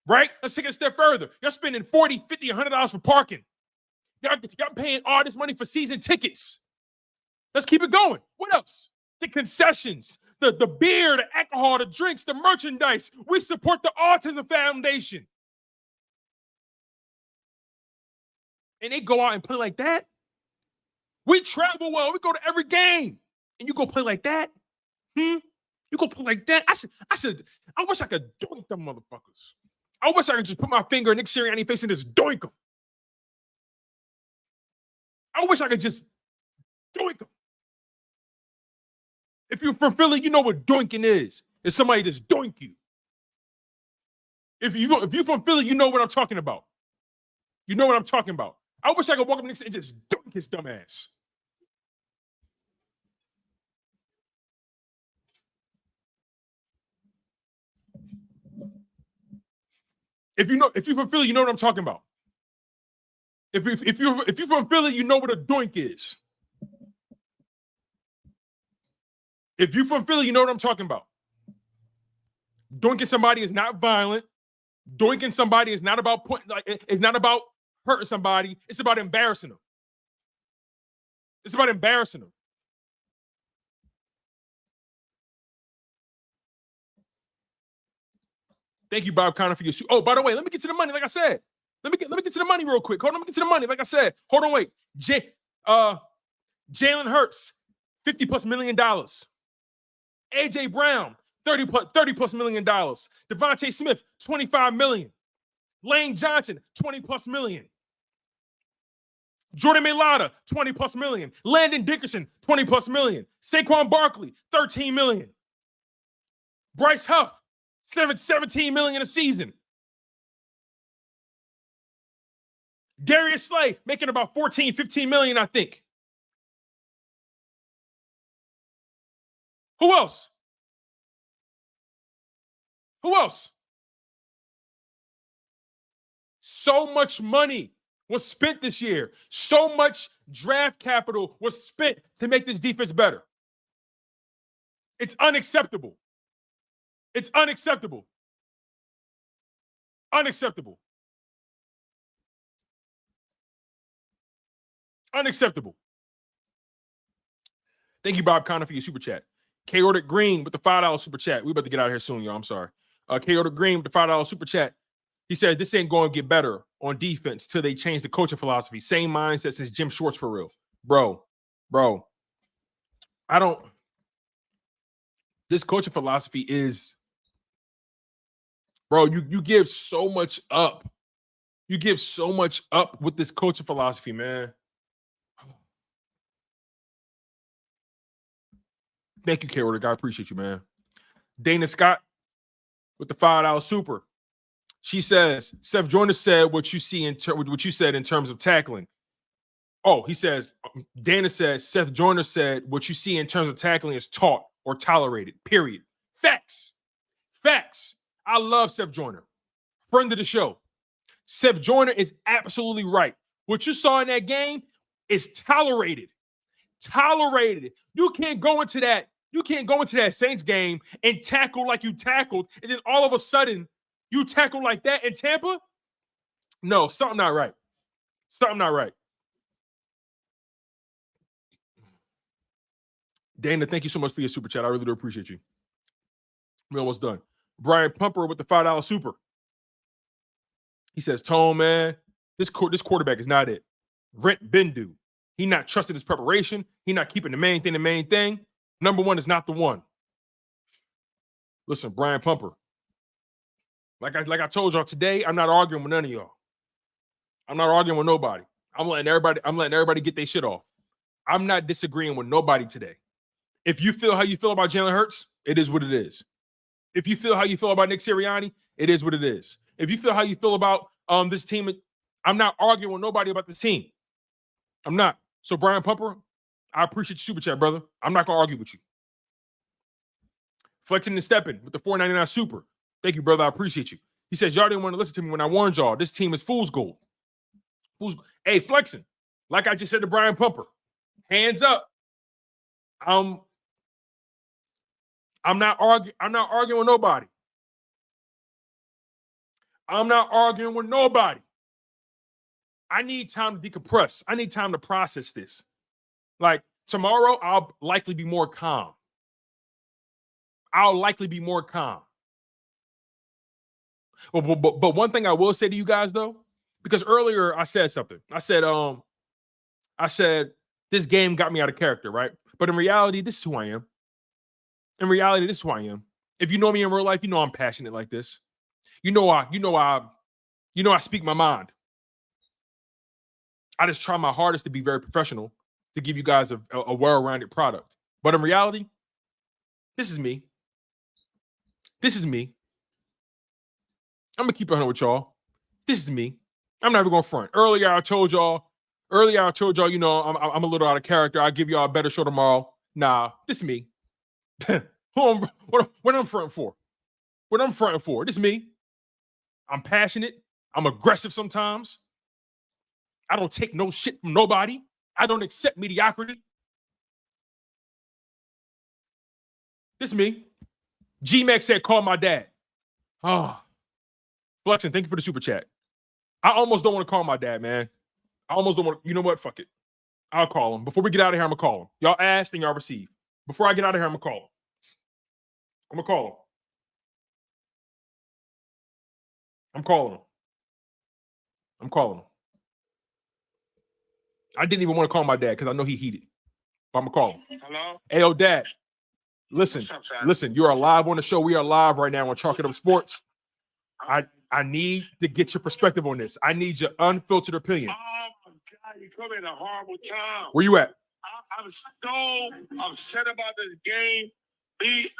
right? Let's take it a step further. You're spending $40, $50, $100 for parking. Y'all paying all this money for season tickets. Let's keep it going. What else? The concessions, the beer, the alcohol, the drinks, the merchandise. We support the Autism Foundation. And they go out and play like that. We travel well. We go to every game. And you go play like that? You go play like that? I wish I could doink them motherfuckers. I wish I could just put my finger in Nick Sirianni's face and just doink them. I wish I could just doink them. If you're from Philly, you know what doinking is. It's somebody just doink you. If you're from Philly, you know what I'm talking about. You know what I'm talking about. I wish I could walk up next and just doink his dumb ass. If you're from Philly, you know what I'm talking about. If you're from Philly, you know what a doink is. If you're from Philly, you know what I'm talking about. Doinking somebody is not violent. Doinking somebody is not about it's not about hurting somebody. It's about embarrassing them. It's about embarrassing them. Thank you, Bob Connor, for your shoe. Oh, by the way, let me get to the money. Like I said, let me get to the money real quick. Hold on, let me get to the money. Like I said, hold on, wait. Jalen Hurts, $50+ million. AJ Brown, $30+ million. Devontae Smith, $25 million. Lane Johnson, $20+ million. Jordan Mailata, $20+ million. Landon Dickerson, $20+ million. Saquon Barkley, $13 million. Bryce Huff, $17 million a season. Darius Slay making about $14, $15 million, I think. Who else? Who else? So much money was spent this year. So much draft capital was spent to make this defense better. It's unacceptable. It's unacceptable. Unacceptable. Unacceptable. Thank you, Bob Connor, for your super chat. Chaotic Green with the $5 super chat. We about to get out of here soon, y'all. I'm sorry. Chaotic Green with the $5 super chat. He said, this ain't going to get better on defense till they change the coaching philosophy. Same mindset since Jim Schwartz for real. Bro. This coaching philosophy is, bro, you give so much up. You give so much up with this coaching philosophy, man. Thank you, Chaotic. I appreciate you, man. Dana Scott with the $5 super. She says, Seth Joyner said what you said in terms of tackling. Oh, he says, Dana said, Seth Joyner said what you see in terms of tackling is taught or tolerated, period. Facts. I love Seth Joyner. Friend of the show. Seth Joyner is absolutely right. What you saw in that game is tolerated. You can't go into that Saints game and tackle like you tackled, and then all of a sudden you tackle like that in Tampa? No, something not right. Dana, thank you so much for your super chat. I really do appreciate you. We're almost done. Brian Pumper with the $5 super. He says, Tone, man, this quarterback is not it. Rent Bendu. He not trusted his preparation. He not keeping the main thing. Number one is not the one. Listen, Brian Pumper. Like I told y'all today, I'm not arguing with none of y'all. I'm not arguing with nobody. I'm letting everybody get their shit off. I'm not disagreeing with nobody today. If you feel how you feel about Jalen Hurts, it is what it is. If you feel how you feel about Nick Sirianni, it is what it is. If you feel how you feel about this team, I'm not arguing with nobody about this team. I'm not. So Brian Pumper, I appreciate your super chat, brother. I'm not gonna argue with you. Flexing and stepping with the $4.99 super. Thank you, brother. I appreciate you. He says, y'all didn't want to listen to me when I warned y'all. This team is fool's gold. Hey, flexing. Like I just said to Brian Pumper, hands up. I'm not arguing with nobody. I'm not arguing with nobody. I need time to decompress. I need time to process this. Like tomorrow, I'll likely be more calm. But one thing I will say to you guys though, because earlier I said something. I said this game got me out of character, right? But in reality, this is who I am. If you know me in real life, you know I'm passionate like this. I speak my mind. I just try my hardest to be very professional to give you guys a well-rounded product. But in reality, this is me. I'm gonna keep it 100 with y'all. This is me. I'm not even gonna front. Earlier, I told y'all, I'm a little out of character. I'll give y'all a better show tomorrow. Nah, this is me. What I'm fronting for? This is me. I'm passionate. I'm aggressive sometimes. I don't take no shit from nobody. I don't accept mediocrity. This is me. G-Max said, call my dad. Oh, Flexing, thank you for the super chat. I almost don't want to call my dad, man. I almost don't want to. You know what? Fuck it. I'll call him. Before we get out of here, I'm going to call him. Y'all asked and y'all received. Before I get out of here, I'm going to call him. I'm calling him. I didn't even want to call my dad because I know he heated. But I'm going to call him. Hello? Hey, yo, Dad. Listen, you are live on the show. We are live right now on Chalk It Up Sports. I need to get your perspective on this. I need your unfiltered opinion. Oh, my God. You come in a horrible time. Where you at? I'm so upset about this game.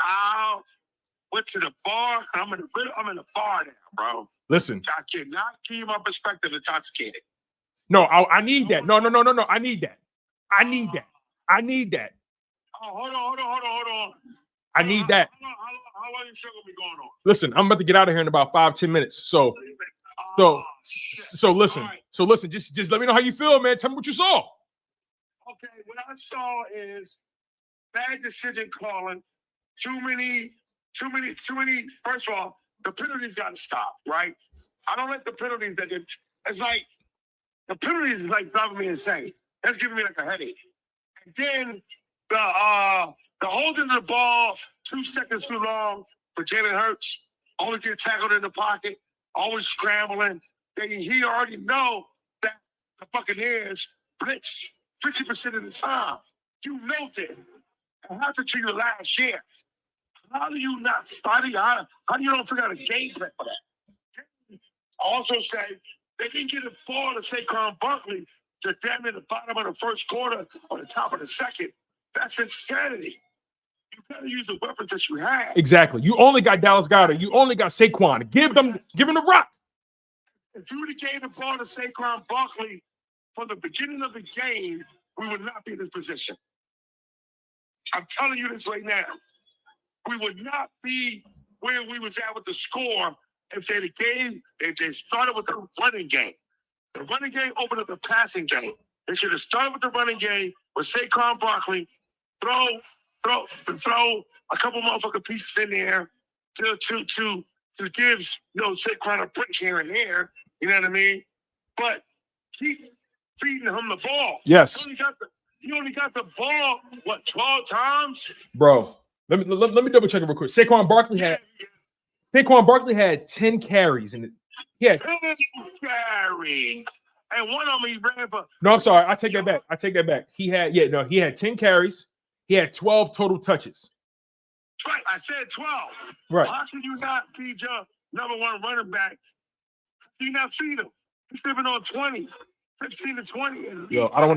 I went to the bar. I'm in the bar now, bro. Listen. I cannot keep my perspective intoxicated. No, I need that. No. I need that. I need that. Oh, hold on. I need that. How long is show gonna be going on? Listen, I'm about to get out of here in about 5-10 minutes. So listen. Right. So listen, just let me know how you feel, man. Tell me what you saw. Okay, what I saw is bad decision calling. Too many. First of all, the penalties got to stop, right? I don't like the penalties it's like the penalties is like driving me insane. That's giving me like a headache. And then the holding the ball 2 seconds too long for Jalen Hurts, always get tackled in the pocket, always scrambling. He already know that the Buccaneers blitz 50% of the time. You know that. It happened to you last year. How do you not study? How do you don't figure out a game plan for that? I also say they didn't get a ball to Saquon Barkley to damn near the bottom of the first quarter or the top of the second. That's insanity. You got to use the weapons that you have. Exactly. You only got Dallas Goedert. You only got Saquon. Give him the rock. If you would have gave the ball to Saquon Barkley from the beginning of the game, we would not be in this position. I'm telling you this right now. We would not be where we was at with the score if they started with the running game. The running game opened up the passing game. They should have started with the running game with Saquon Barkley, throw a couple motherfucking pieces in there to give Saquon a break here and there. You know what I mean? But keep feeding him the ball. Yes. He only got the ball 12 times, bro. Let me double check it real quick. Saquon Barkley had 10 carries and he had 10 carries. And one of them he ran for. No, I'm sorry. I take that back. He had 10 carries. He had 12 total touches. Right. I said 12. Right. How can you not feed your number one running back? How can you not feed him? He's living on 20. 15 to 20. Yo, I don't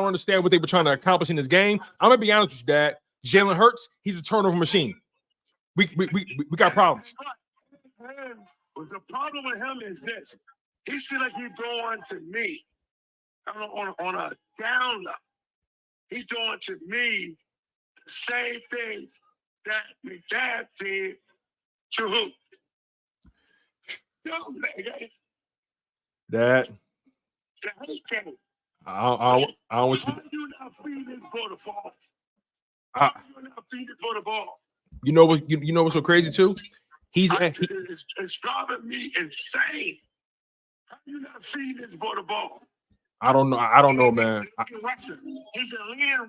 understand what they were trying to accomplish in this game. I'm gonna be honest with you, Dad. Jalen Hurts, he's a turnover machine. We got problems. The problem with him is this: he seems like he's doing to me on a down level. He's doing to me the same thing that McDad did to who? Dad, I don't want you. How do you not feed this for the ball? You know what's so crazy too? It's driving me insane. How you not feed this boy the ball? I don't know, man. He's a leader.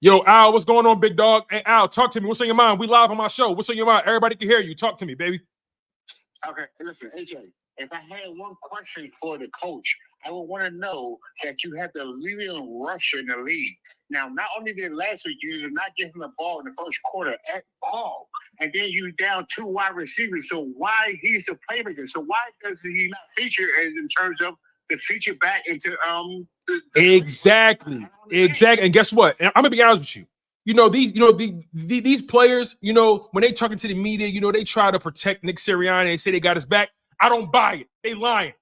Yo, Al, what's going on, big dog? Hey, Al, talk to me. What's on your mind? We live on my show. What's on your mind? Everybody can hear you. Talk to me, baby. Okay, listen, AJ. If I had one question for the coach, I would want to know that you had the leading rusher in the league. Now, not only did last week you did not give him the ball in the first quarter at all, and then you down 2 wide receivers. So why he's the playmaker? So why does he not feature in terms of the feature back into Exactly. And guess what? And I'm gonna be honest with you. These players, when they talking to the media, they try to protect Nick Sirianni and say they got his back. I don't buy it. They lying.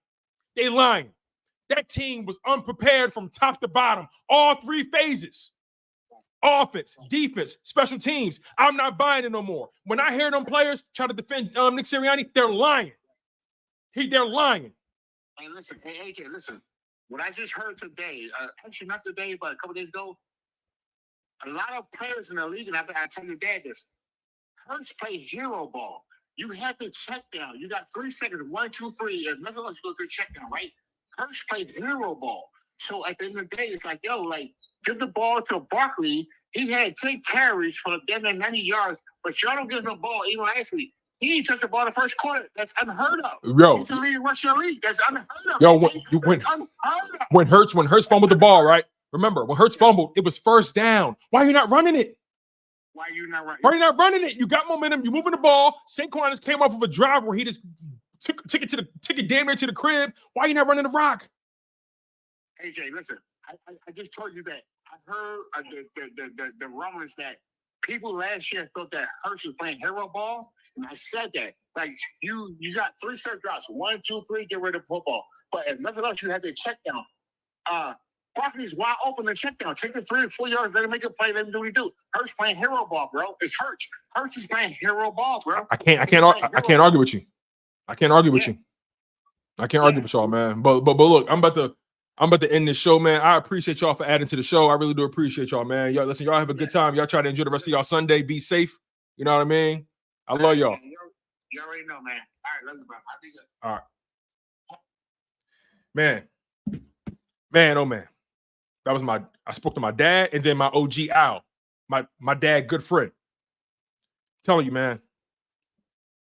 That team was unprepared from top to bottom, all 3 phases. Offense, defense, special teams. I'm not buying it no more. When I hear them players try to defend Nick Sirianni, they're lying. They're lying. Hey, listen, AJ, listen. What I just heard today, actually not today, but a couple days ago, a lot of players in the league, and I tell your dad this, Hurts play hero ball. You have to check down. You got 3 seconds, 1, 2, 3. If nothing else, you go to check down, right? Hurts played hero ball. So at the end of the day, it's like, give the ball to Barkley. He had 10 carries for damn near 90 yards, but y'all don't give him the ball even last week. He didn't touch the ball the first quarter. That's unheard of. Yo, he's the leading rusher in the league. That's unheard of. Yo, when Hurts fumbled the ball, right? Remember, when Hurts fumbled, it was first down. Why are you not running it? Why are you not AJ, listen. I just told you that. I heard the rumors that people last year thought that Hurts was playing hero ball, and I said that. Like you got 3 straight drops. 1, 2, 3, get rid of football. But if nothing else, you had to check down. Barkley's wide open and check down. Take the 3 or 4 yards, let him make a play, let him do what he do. Hurts playing hero ball, bro. It's Hurts. Hurts is playing hero ball, bro. I can't argue with you. I can't argue with you. I can't argue with y'all, man. But look, I'm about to end this show, man. I appreciate y'all for adding to the show. I really do appreciate y'all, man. Y'all listen, y'all have a good time. Y'all try to enjoy the rest of y'all Sunday. Be safe. You know what I mean? I love y'all. You already know, man. All right, love you, bro. I'll be good. All right. Man, oh man. That was I spoke to my dad and then my OG Al, my dad, good friend. Telling you, man,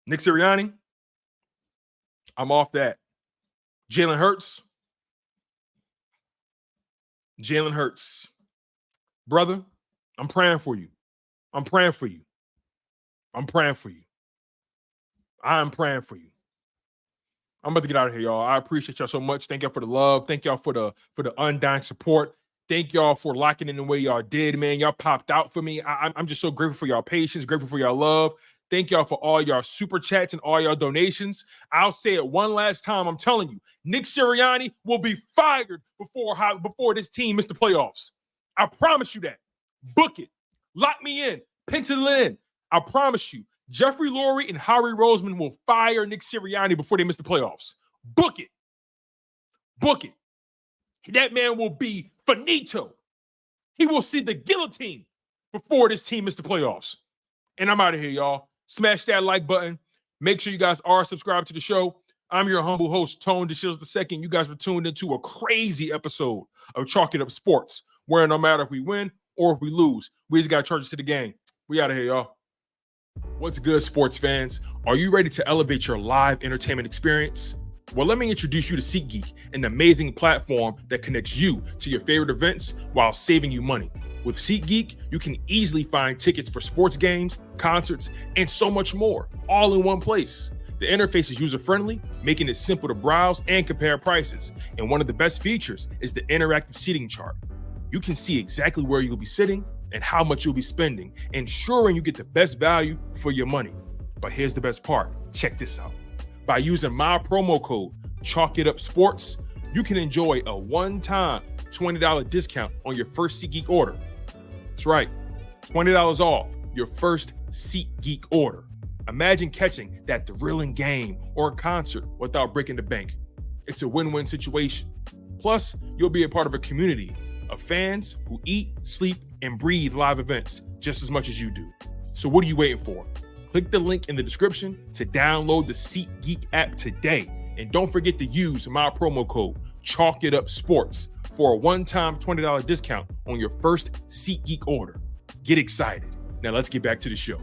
Nick Sirianni, I'm off that. Jalen Hurts. Brother, I'm praying for you. I'm praying for you. I'm praying for you. I'm about to get out of here, y'all. I appreciate y'all so much. Thank y'all for the love. Thank y'all for the undying support. Thank y'all for locking in the way y'all did, man. Y'all popped out for me. I'm just so grateful for y'all patience, grateful for y'all love. Thank y'all for all y'all super chats and all y'all donations. I'll say it one last time. I'm telling you, Nick Sirianni will be fired before this team missed the playoffs. I promise you that. Book it. Lock me in. Pencil it in. I promise you. Jeffrey Lurie and Howie Roseman will fire Nick Sirianni before they miss the playoffs. Book it. That man will be finito. He will see the guillotine before this team misses the playoffs. And I'm out of here, y'all. Smash that like button. Make sure you guys are subscribed to the show. I'm your humble host, Tone DeShields II. You guys were tuned into a crazy episode of Chalking Up Sports, where no matter if we win or if we lose, we just got to charge it to the game. We out of here, y'all. What's good, sports fans? Are you ready to elevate your live entertainment experience? Well, let me introduce you to SeatGeek, an amazing platform that connects you to your favorite events while saving you money. With SeatGeek, you can easily find tickets for sports games, concerts, and so much more, all in one place. The interface is user-friendly, making it simple to browse and compare prices. And one of the best features is the interactive seating chart. You can see exactly where you'll be sitting and how much you'll be spending, ensuring you get the best value for your money. But here's the best part. Check this out. By using my promo code, ChalkItUpSports, you can enjoy a one-time $20 discount on your first SeatGeek order. That's right, $20 off your first SeatGeek order. Imagine catching that thrilling game or concert without breaking the bank. It's a win-win situation. Plus, you'll be a part of a community of fans who eat, sleep, and breathe live events just as much as you do. So what are you waiting for? Click the link in the description to download the SeatGeek app today. And don't forget to use my promo code ChalkItUpSports for a one-time $20 discount on your first SeatGeek order. Get excited. Now let's get back to the show.